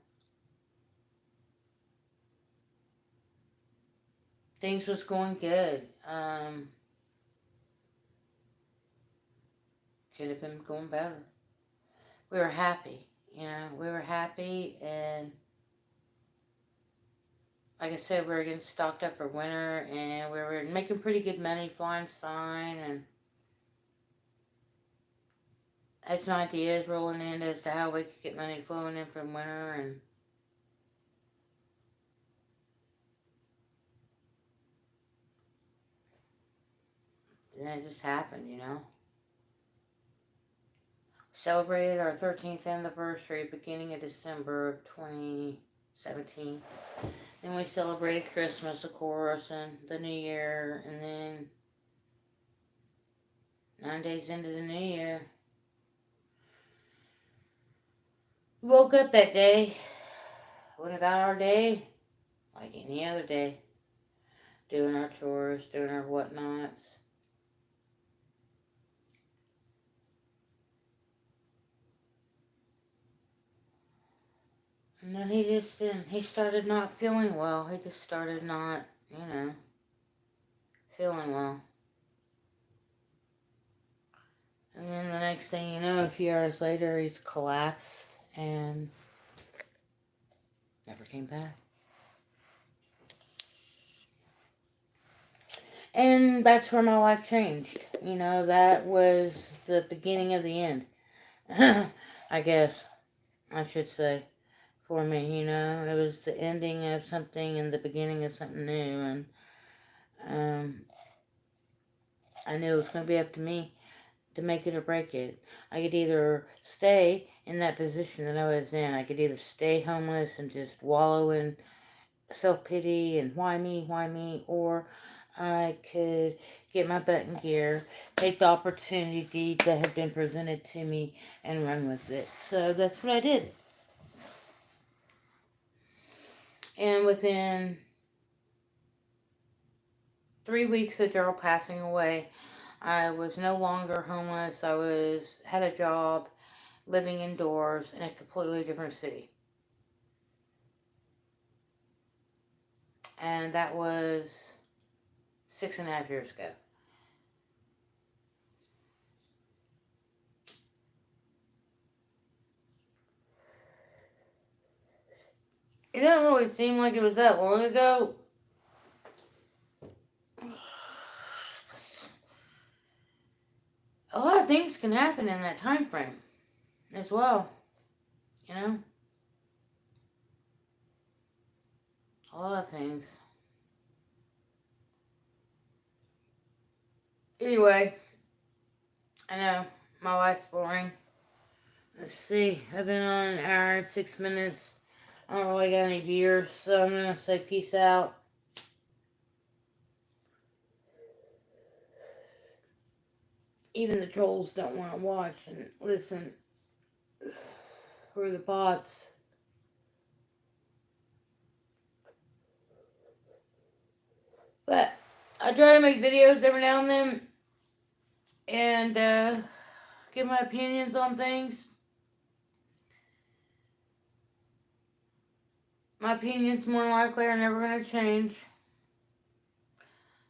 Things was going good. Could have been going better. We were happy, we were happy, and like I said, we were getting stocked up for winter, and we were making pretty good money flying sign, and had some ideas rolling in as to how we could get money flowing in from winter, and then it just happened, Celebrated our 13th anniversary beginning of December of 2017. Then we celebrated Christmas, of course, and the New Year, and then 9 days into the New Year, we woke up that day, went about our day like any other day, doing our chores, doing our whatnots. And then he started not feeling well. He just started not, feeling well. And then the next thing you know, a few hours later, he's collapsed and never came back. And that's where my life changed. That was the beginning of the end. I guess I should say. For me, it was the ending of something and the beginning of something new, and I knew it was going to be up to me to make it or break it. I could either stay in that position that I was in. I could either stay homeless and just wallow in self-pity and why me, or I could get my butt in gear, take the opportunity that had been presented to me, and run with it. So that's what I did. And within 3 weeks of Daryl passing away, I was no longer homeless. Had a job, living indoors in a completely different city. And that was 6.5 years ago. It doesn't really seem like it was that long ago. A lot of things can happen in that time frame as well, you know? A lot of things. Anyway, I know my life's boring. Let's see, I've been on an hour and 6 minutes. I don't really got any viewers, so I'm gonna say peace out. Even the trolls don't want to watch and listen. Or the bots. But I try to make videos every now and then and give my opinions on things. My opinions more than likely are never going to change.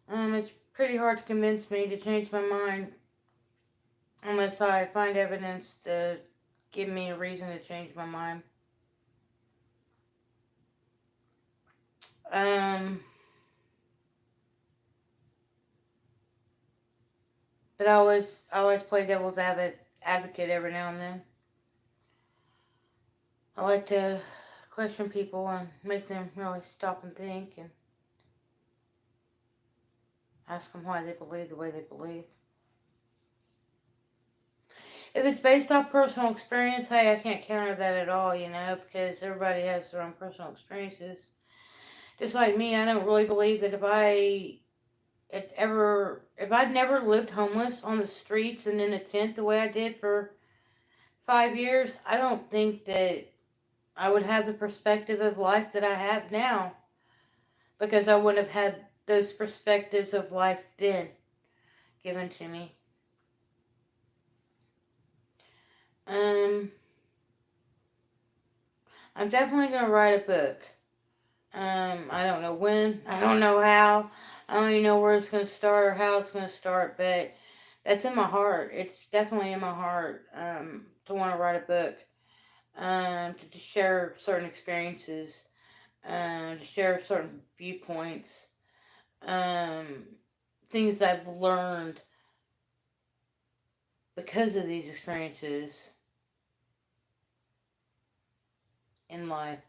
It's pretty hard to convince me to change my mind unless I find evidence to give me a reason to change my mind. But I always play devil's advocate every now and then. I like to question people and make them really stop and think and ask them why they believe the way they believe. If it's based off personal experience, hey, I can't counter that at all, because everybody has their own personal experiences. Just like me, I don't really believe that if I'd never lived homeless on the streets and in a tent the way I did for 5 years, I don't think that I would have the perspective of life that I have now, because I wouldn't have had those perspectives of life then given to me. I'm definitely going to write a book. I don't know when, I don't know how, I don't even know where it's going to start or how it's going to start, but that's in my heart. It's definitely in my heart to want to write a book, to share certain experiences, to share certain viewpoints, things I've learned because of these experiences in life.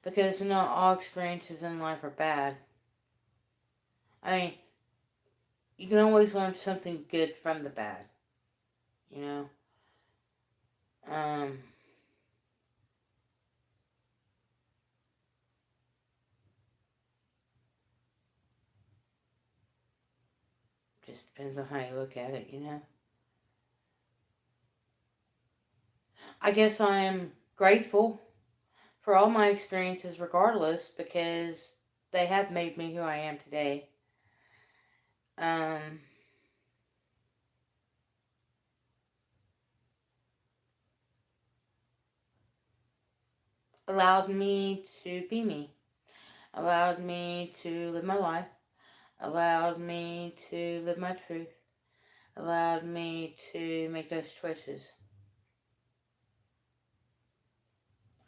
Because not all experiences in life are bad. I mean, you can always learn something good from the bad, you know? Just depends on how you look at it, I guess I am grateful for all my experiences regardless, because they have made me who I am today. Allowed me to be me. Allowed me to live my life. Allowed me to live my truth. Allowed me to make those choices.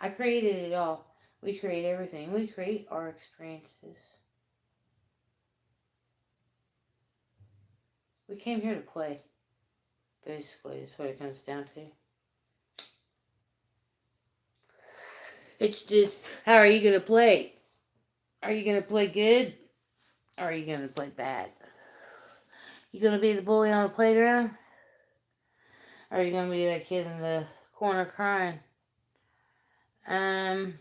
I created it all. We create everything. We create our experiences. We came here to play. Basically, that's what it comes down to. It's just, how are you going to play? Are you going to play good? Or are you going to play bad? You gonna be the bully on the playground? Or are you gonna be that kid in the corner crying? Um,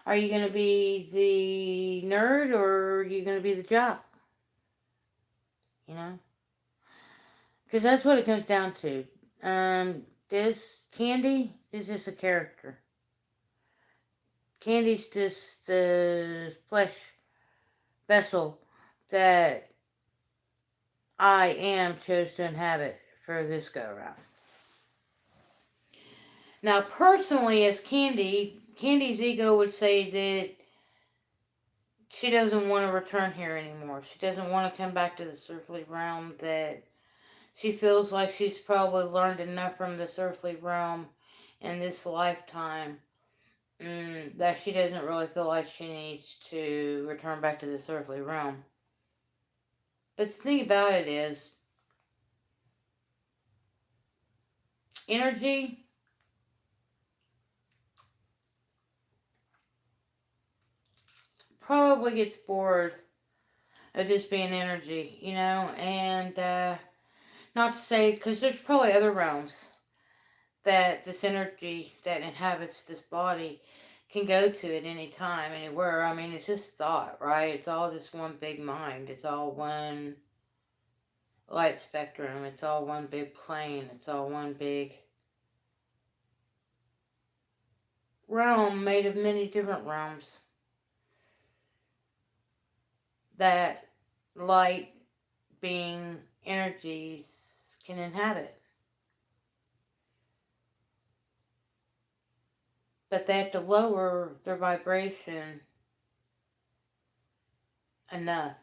are you gonna be the nerd or are you gonna be the jock? You know? Because that's what it comes down to. This Kandi is just a character. Kandi's just the flesh vessel that I am chose to inhabit for this go around. Now, personally, as Kandi's ego would say that she doesn't want to return here anymore. She doesn't want to come back to this earthly realm, that she feels like she's probably learned enough from this earthly realm in this lifetime that she doesn't really feel like she needs to return back to this earthly realm. But the thing about it is, energy probably gets bored of just being energy, you know, and not to say, because there's probably other realms that this energy that inhabits this body can go to at any time, anywhere. I mean, it's just thought, right? It's all just one big mind. It's all one light spectrum. It's all one big plane. It's all one big realm made of many different realms that light being energies can inhabit. But they have to lower their vibration enough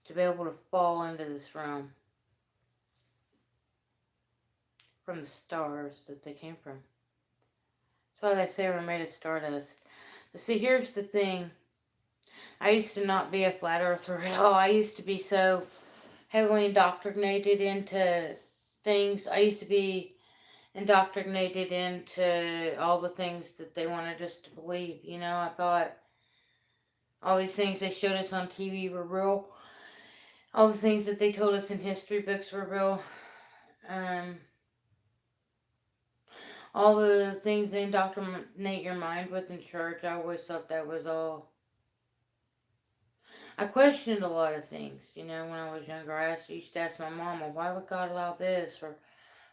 to be able to fall into this realm from the stars that they came from. That's why they say we're made of stardust. But see, here's the thing. I used to not be a flat earther at all. I used to be so heavily indoctrinated into things. I used to be indoctrinated into all the things that they wanted us to believe. You know, I thought all these things they showed us on TV were real. All the things that they told us in history books were real. All the things they indoctrinate your mind with in church, I always thought that was all. I questioned a lot of things, you know, when I was younger. I used to ask my mom, well, why would God allow this? Or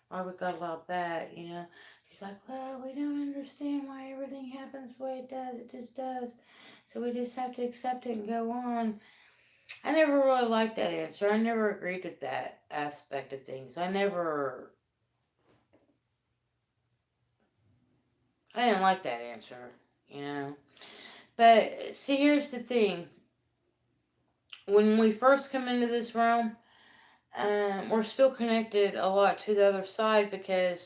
why would God allow that, you know? She's like, well, we don't understand why everything happens the way it does. It just does. So we just have to accept it and go on. I never really liked that answer. I never agreed with that aspect of things. I didn't like that answer, you know. But see, here's the thing. When we first come into this realm, we're still connected a lot to the other side because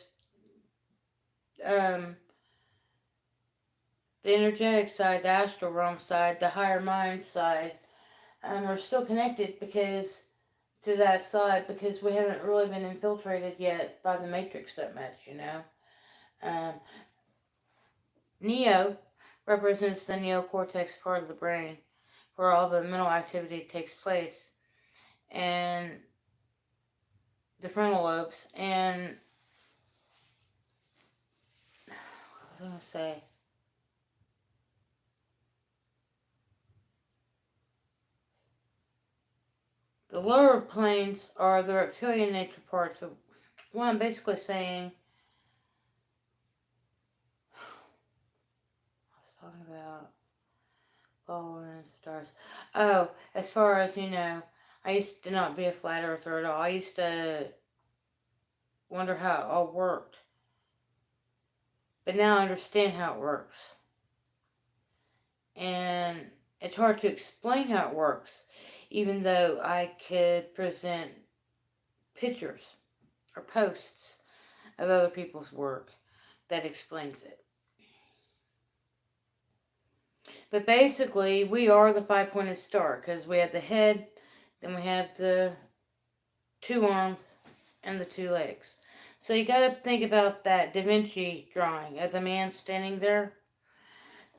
um, the energetic side, the astral realm side, the higher mind side, we're still connected because to that side because we haven't really been infiltrated yet by the matrix that much, you know. Um, Neo represents the neocortex part of the brain where all the mental activity takes place, and the frontal lobes, and what was I going to say? The lower planes are the reptilian nature parts of what I'm basically saying. I was talking about following stars. Oh, as far as you know, I used to not be a flat earther at all. I used to wonder how it all worked. But now I understand how it works. And it's hard to explain how it works, even though I could present pictures or posts of other people's work that explains it. But basically, we are the five-pointed star because we have the head, then we have the two arms, and the two legs. So you got to think about that Da Vinci drawing of the man standing there.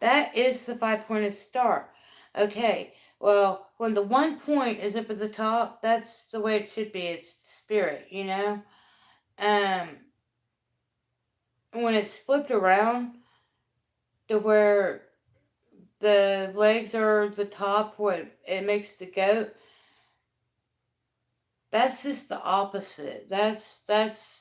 That is the five-pointed star. Okay, Well, when the one point is up at the top, that's the way it should be. It's spirit, Um, when it's flipped around to where the legs are the top, what it makes the goat, that's just the opposite. That's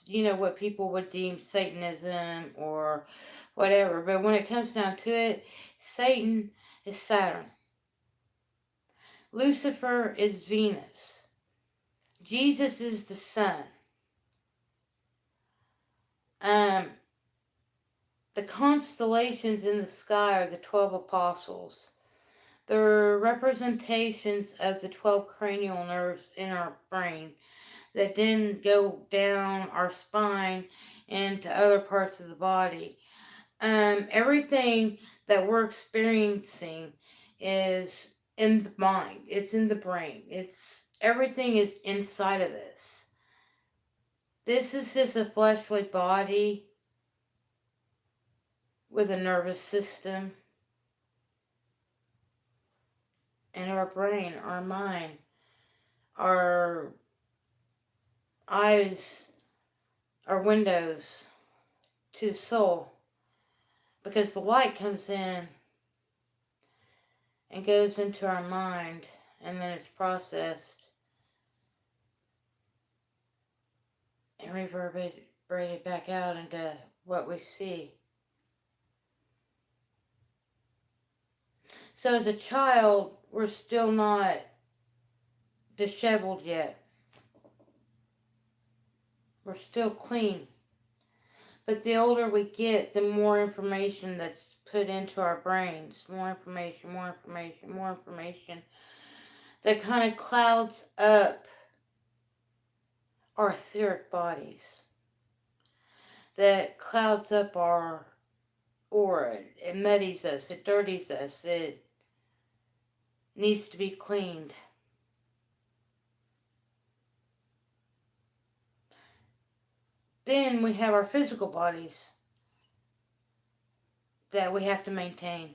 what people would deem Satanism or whatever. But when it comes down to it, Satan is Saturn. Lucifer is Venus. Jesus is the sun. Um, the constellations in the sky are the 12 apostles. They're representations of the 12 cranial nerves in our brain that then go down our spine into other parts of the body. Everything that we're experiencing is in the mind. It's in the brain. Everything is inside of this. This is just a fleshly body with a nervous system, and our brain, our mind, our eyes, our windows to the soul, because the light comes in and goes into our mind, and then it's processed and reverberated back out into what we see. So as a child, we're still not disheveled yet. We're still clean. But the older we get, the more information that's put into our brains. More information, more information, more information. That kind of clouds up our etheric bodies. That clouds up our aura. It muddies us. It dirties us. It needs to be cleaned. Then we have our physical bodies that we have to maintain,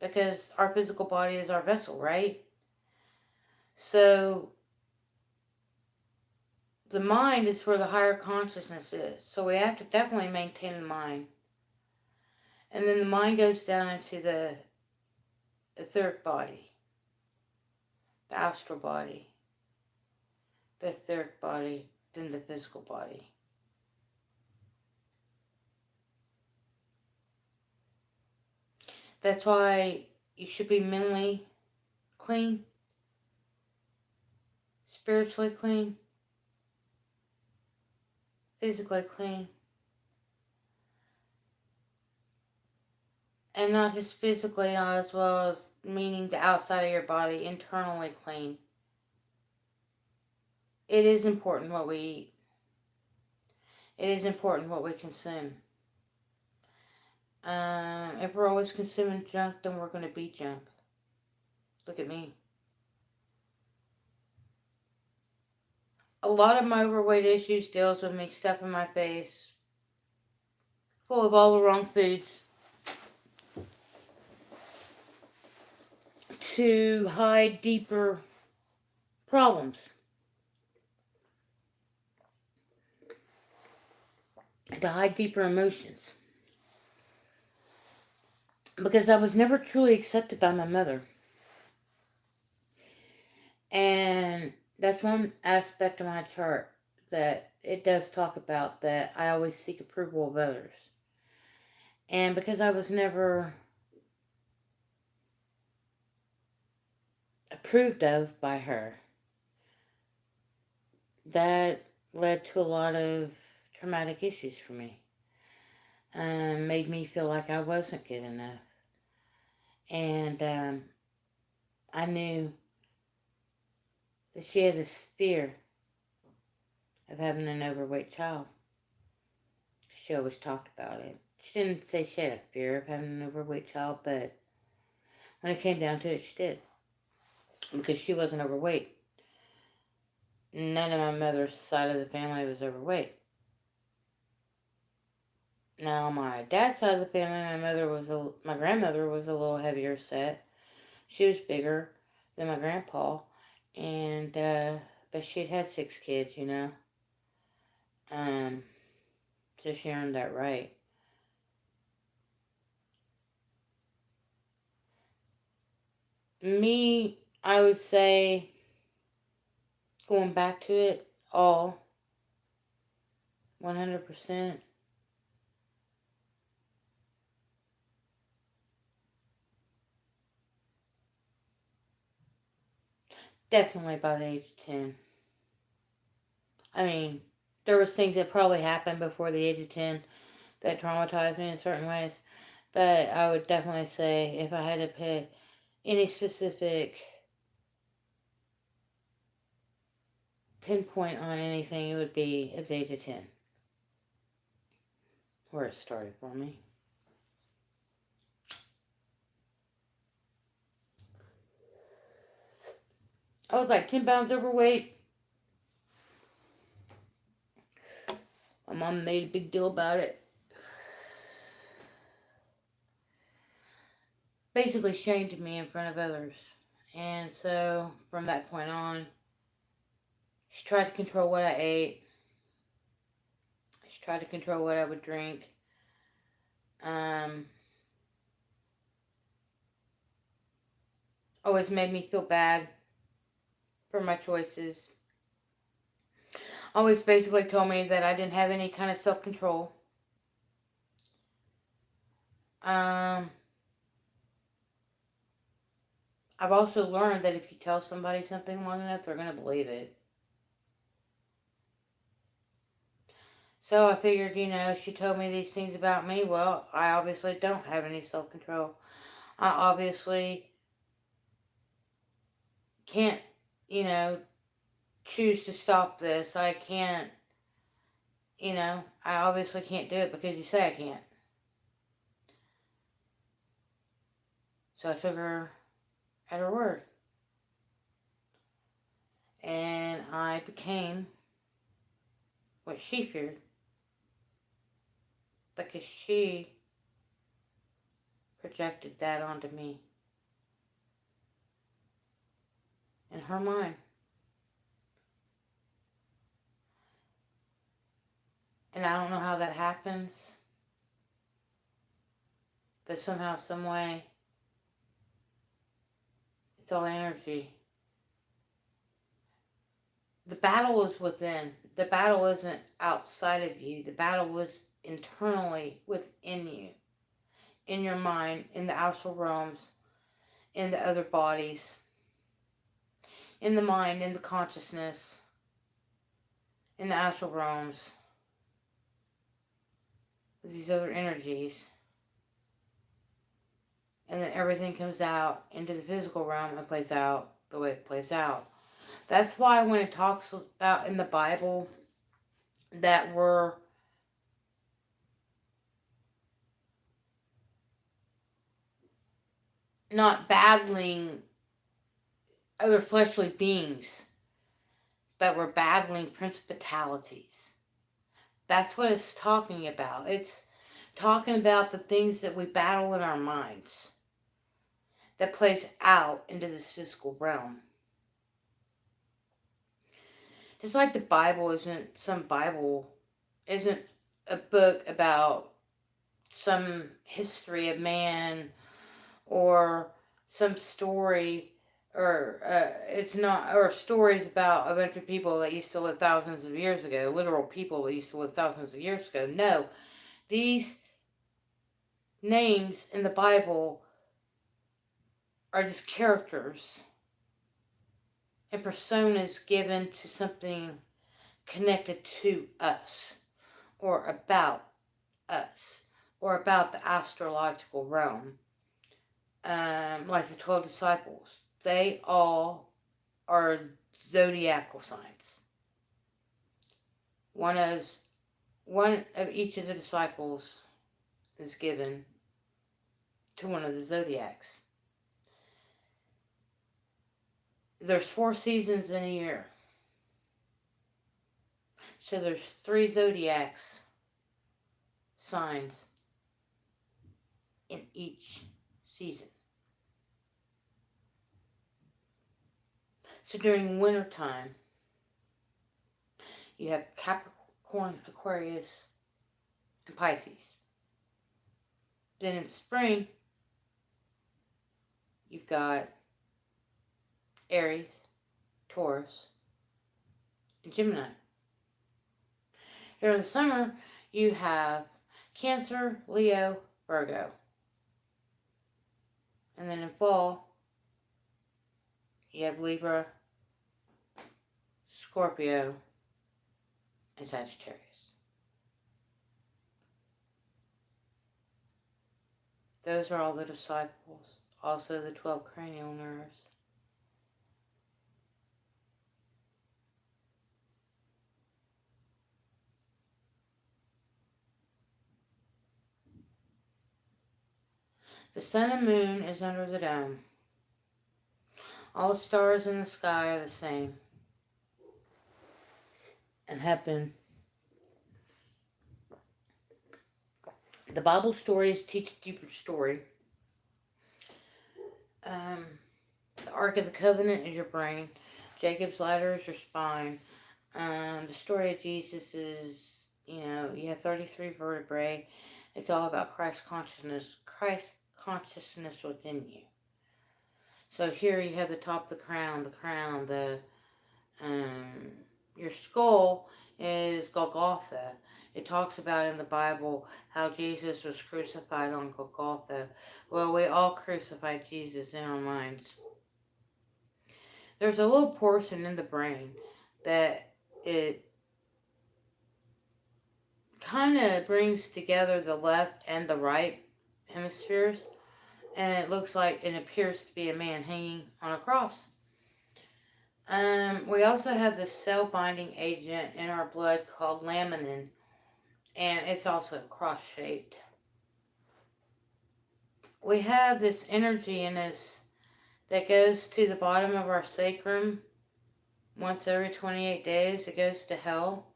because our physical body is our vessel, right? So the mind is where the higher consciousness is. So we have to definitely maintain the mind. And then the mind goes down into the etheric body, the astral body, the etheric body, then the physical body. That's why you should be mentally clean, spiritually clean, physically clean. And not just physically, as well as meaning the outside of your body, internally clean. It is important what we eat. It is important what we consume. If we're always consuming junk, then we're going to be junk. Look at me. A lot of my overweight issues deals with me stuffing my face full of all the wrong foods to hide deeper problems. To hide deeper emotions. Because I was never truly accepted by my mother. And that's one aspect of my chart that it does talk about, that I always seek approval of others. And because I was never approved of by her, that led to a lot of traumatic issues for me. Made me feel like I wasn't good enough. And I knew that she had this fear of having an overweight child. She always talked about it. She didn't say she had a fear of having an overweight child, but when it came down to it, she did. Because she wasn't overweight. None of my mother's side of the family was overweight. Now, my dad's side of the family, my grandmother was a little heavier set. She was bigger. than my grandpa. And, but she'd had 6 kids, you know. Um, so she earned that right. Me, I would say, going back to it all, 100%. Definitely by the age of 10. I mean, there was things that probably happened before the age of 10 that traumatized me in certain ways. But I would definitely say if I had to pick any specific pinpoint on anything, it would be at the age of 10, where it started for me. I was like 10 pounds overweight. My mom made a big deal about it. Basically shamed me in front of others. And so from that point on, she tried to control what I ate. She tried to control what I would drink. Um, Always made me feel bad for my choices. Always basically told me that I didn't have any kind of self-control. Um, I've also learned that if you tell somebody something long enough, they're going to believe it. So I figured, she told me these things about me. Well, I obviously don't have any self-control. I obviously can't, choose to stop this. I can't, I obviously can't do it because you say I can't. So I took her at her word. And I became what she feared. Because she projected that onto me. In her mind. And I don't know how that happens. But somehow, some way, it's all energy. The battle is within. The battle isn't outside of you. The battle is internally within you. In your mind, in the astral realms, in the other bodies, in the mind, in the consciousness, in the astral realms, with these other energies. And then everything comes out into the physical realm and plays out the way it plays out. That's why when it talks about in the Bible that we're not battling other fleshly beings, but we're battling principalities. That's what it's talking about. It's talking about the things that we battle in our minds that plays out into this physical realm. Just like the Bible isn't a book about some history of man or some story, or it's not, or stories about a bunch of people that used to live thousands of years ago, literal people that used to live thousands of years ago. No, these names in the Bible are just characters and personas given to something connected to us or about us or about the astrological realm. Like the 12 disciples, they all are zodiacal signs. One of each of the disciples is given to one of the zodiacs. There's 4 seasons in a year. So there's 3 zodiacs signs in each season. So during winter time, you have Capricorn, Aquarius, and Pisces. Then in spring, you've got Aries, Taurus, and Gemini. During the summer, you have Cancer, Leo, Virgo. And then in fall, you have Libra, Scorpio, and Sagittarius. Those are all the disciples, also the 12 cranial nerves. The sun and moon is under the dome. All the stars in the sky are the same and have been. The Bible stories teach a deeper story. The Ark of the Covenant is your brain. Jacob's ladder is your spine. The story of Jesus is, you have 33 vertebrae. It's all about Christ consciousness within you. So here you have the top, the crown, your skull is Golgotha. It talks about in the Bible how Jesus was crucified on Golgotha. Well, we all crucified Jesus in our minds. There's a little portion in the brain that it kind of brings together the left and the right hemispheres, and it looks like it appears to be a man hanging on a cross. We also have this cell binding agent in our blood called laminin, and it's also cross-shaped. We have this energy in us that goes to the bottom of our sacrum once every 28 days. It goes to hell,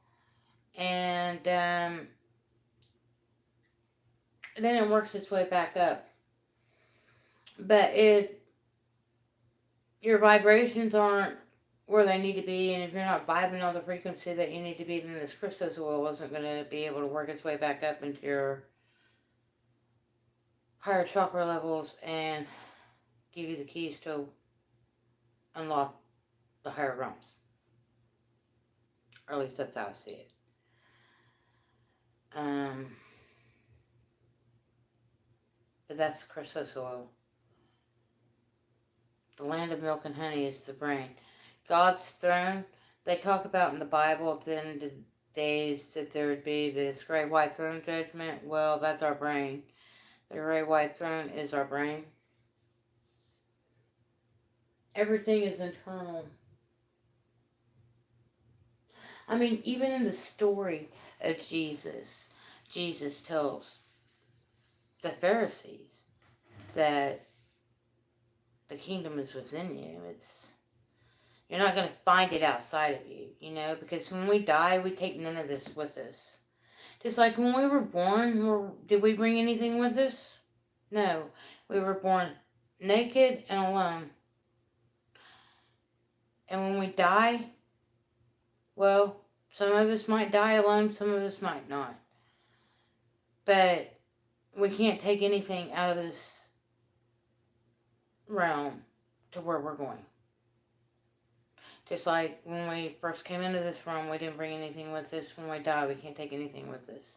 and then it works its way back up. But your vibrations aren't where they need to be, and if you're not vibing on the frequency that you need to be, then this crystal oil isn't going to be able to work its way back up into your higher chakra levels and give you the keys to unlock the higher realms. Or at least that's how I see it. But that's the crystal oil. The land of milk and honey is the brain. God's throne, they talk about in the Bible at the end of the days that there would be this great white throne judgment. Well, that's our brain. The great white throne is our brain. Everything is internal. I mean, even in the story of Jesus, Jesus tells the Pharisees that the kingdom is within you. You're not going to find it outside of you, because when we die, we take none of this with us. Just like when we were born, did we bring anything with us? No. We were born naked and alone. And when we die, well, some of us might die alone, some of us might not. But we can't take anything out of this realm to where we're going. Just like when we first came into this realm, we didn't bring anything with us. When we die, we can't take anything with us.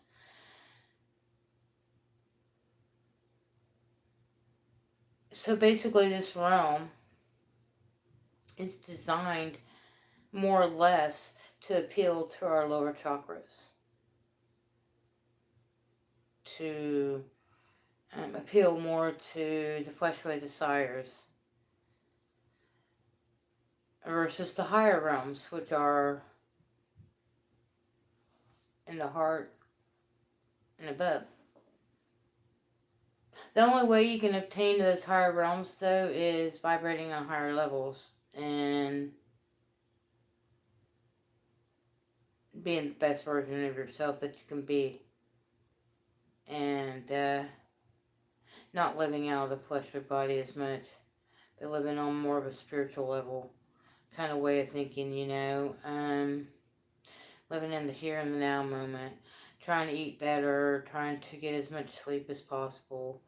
So basically, this realm is designed more or less to appeal to our lower chakras. To appeal more to the fleshly desires. Versus the higher realms, which are in the heart and above. The only way you can obtain those higher realms, though, is vibrating on higher levels and being the best version of yourself that you can be. And not living out of the fleshly body as much, but living on more of a spiritual level. kind of way of thinking, living in the here and the now moment, trying to eat better, trying to get as much sleep as possible,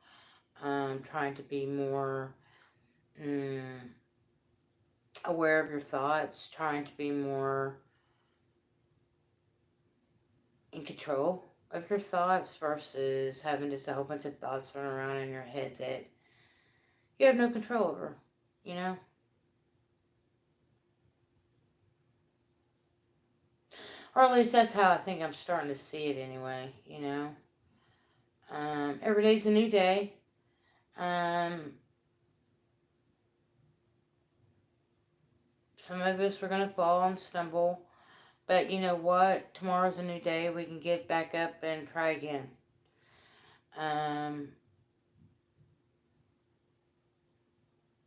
trying to be more aware of your thoughts, trying to be more in control of your thoughts versus having just a whole bunch of thoughts run around in your head that you have no control over, you know? Or at least that's how I think I'm starting to see it anyway. Every day's a new day. Um, some of us are going to fall and stumble. But you know what? Tomorrow's a new day. We can get back up and try again.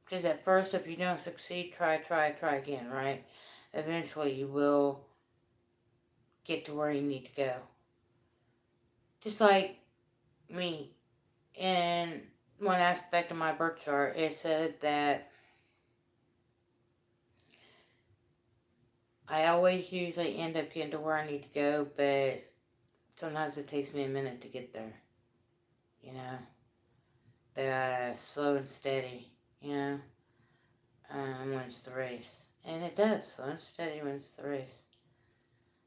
Because at first, if you don't succeed, try again, right? Eventually, you will get to where you need to go. Just like me. In one aspect of my birth chart, it said that I always usually end up getting to where I need to go, but sometimes it takes me a minute to get there. You know? That slow and steady, wins the race. And it does. Slow and steady wins the race.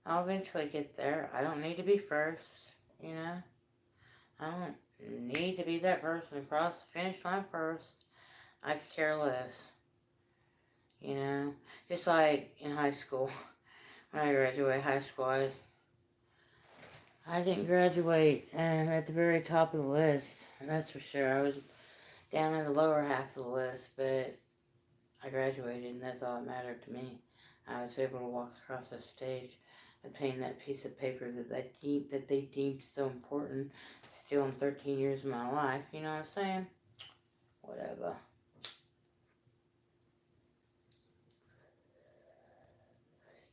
I'll eventually get there. I don't need to be first, you know? I don't need to be that person across the finish line first. I could care less. Just like in high school. When I graduated high school, I didn't graduate at the very top of the list. That's for sure. I was down in the lower half of the list, but I graduated, and that's all that mattered to me. I was able to walk across the stage, obtain that piece of paper that they deemed so important, still in 13 years of my life. You know what I'm saying? Whatever.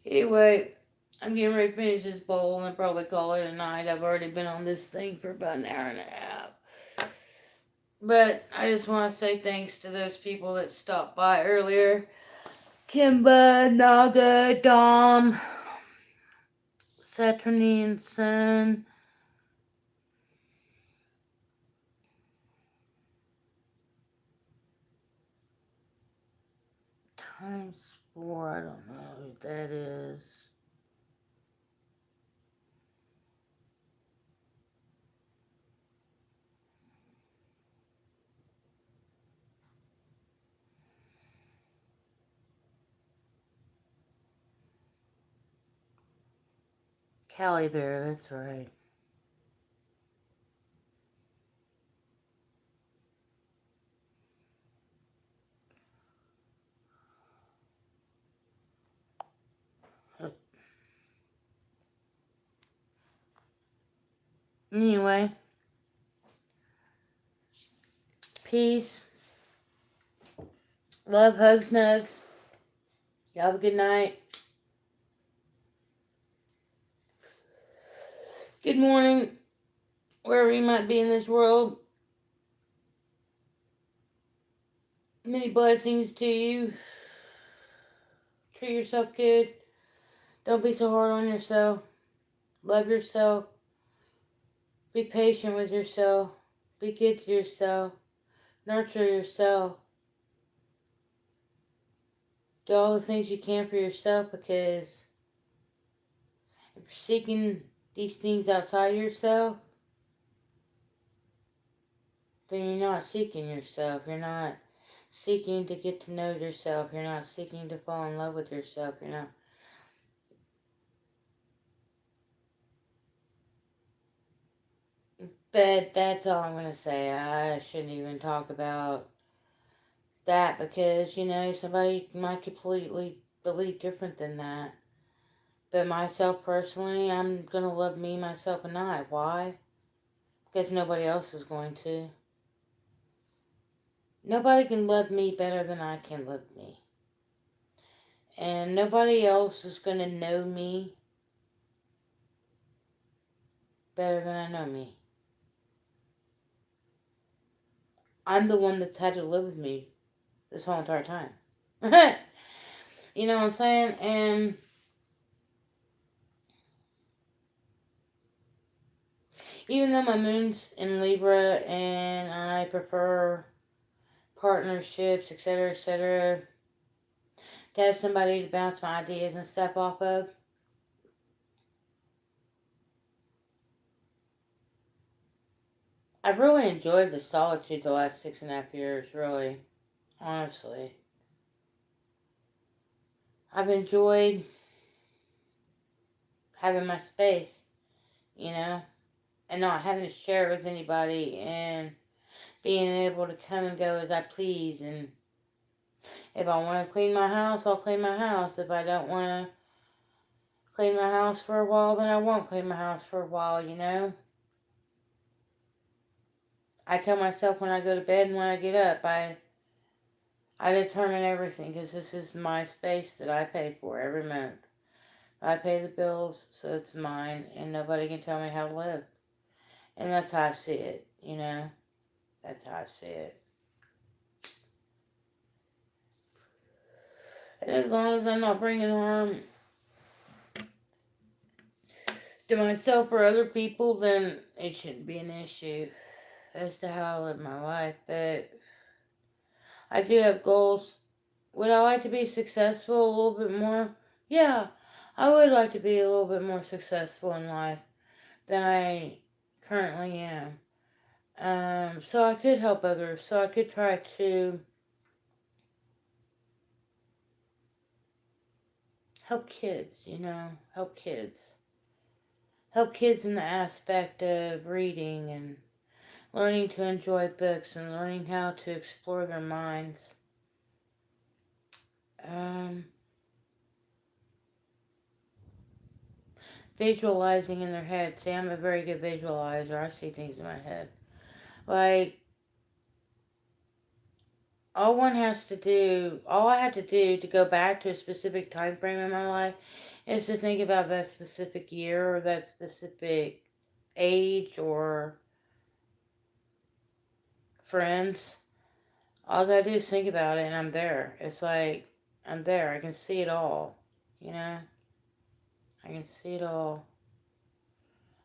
Anyway, I'm getting ready to finish this bowl and probably call it a night. I've already been on this thing for about an hour and a half. But I just want to say thanks to those people that stopped by earlier. Kimba, Naga, Dom, Saturnian Sun. Times 4, I don't know who that is. Cali Bear, that's right. Anyway, peace, love, hugs, nugs. Y'all have a good night. Good morning, wherever you might be in this world. Many blessings to you. Treat yourself good. Don't be so hard on yourself. Love yourself. Be patient with yourself. Be good to yourself. Nurture yourself. Do all the things you can for yourself, because if you're seeking these things outside of yourself, then you're not seeking yourself. You're not seeking to get to know yourself. You're not seeking to fall in love with yourself. You're not. But that's all I'm going to say. I shouldn't even talk about that, because, somebody might completely believe different than that. But myself personally, I'm going to love me, myself, and I. Why? Because nobody else is going to. Nobody can love me better than I can love me. And nobody else is going to know me better than I know me. I'm the one that's had to live with me this whole entire time. You know what I'm saying? And even though my moon's in Libra and I prefer partnerships, etc., to have somebody to bounce my ideas and stuff off of, I've really enjoyed the solitude the last 6.5 years, really, honestly. I've enjoyed having my space, you know, and not having to share it with anybody and being able to come and go as I please. And if I want to clean my house, I'll clean my house. If I don't want to clean my house for a while, then I won't clean my house for a while, you know. I tell myself when I go to bed and when I get up, I determine everything because this is my space that I pay for every month. I pay the bills, so it's mine, and nobody can tell me how to live. And that's how I see it, you know. That's how I see it. And as long as I'm not bringing harm to myself or other people, then it shouldn't be an issue as to how I live my life. But I do have goals. Would I like to be successful a little bit more? Yeah, I would like to be a little bit more successful in life than I currently am. So I could help others. So I could try to help kids, you know, help kids. Help kids in the aspect of reading and learning to enjoy books and learning how to explore their minds. Um, Visualizing in their head. See, I'm a very good visualizer. I see things in my head. Like, all I have to do to go back to a specific time frame in my life is to think about that specific year or that specific age or friends. All I gotta do is think about it and I'm there. It's like, I'm there. I can see it all. You know? I can see it all.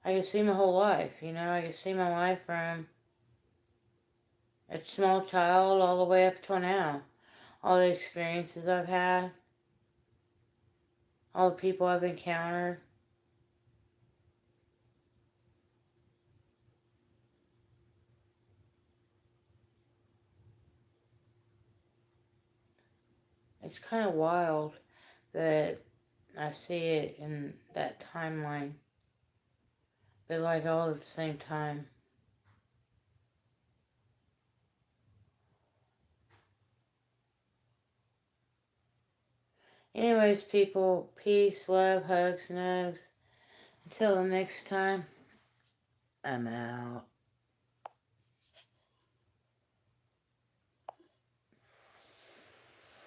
I can see my whole life, you know? I can see my life from a small child all the way up till now. All the experiences I've had. All the people I've encountered. It's kind of wild that I see it in that timeline. But like all at the same time. Anyways, people, peace, love, hugs, and hugs. Until the next time, I'm out.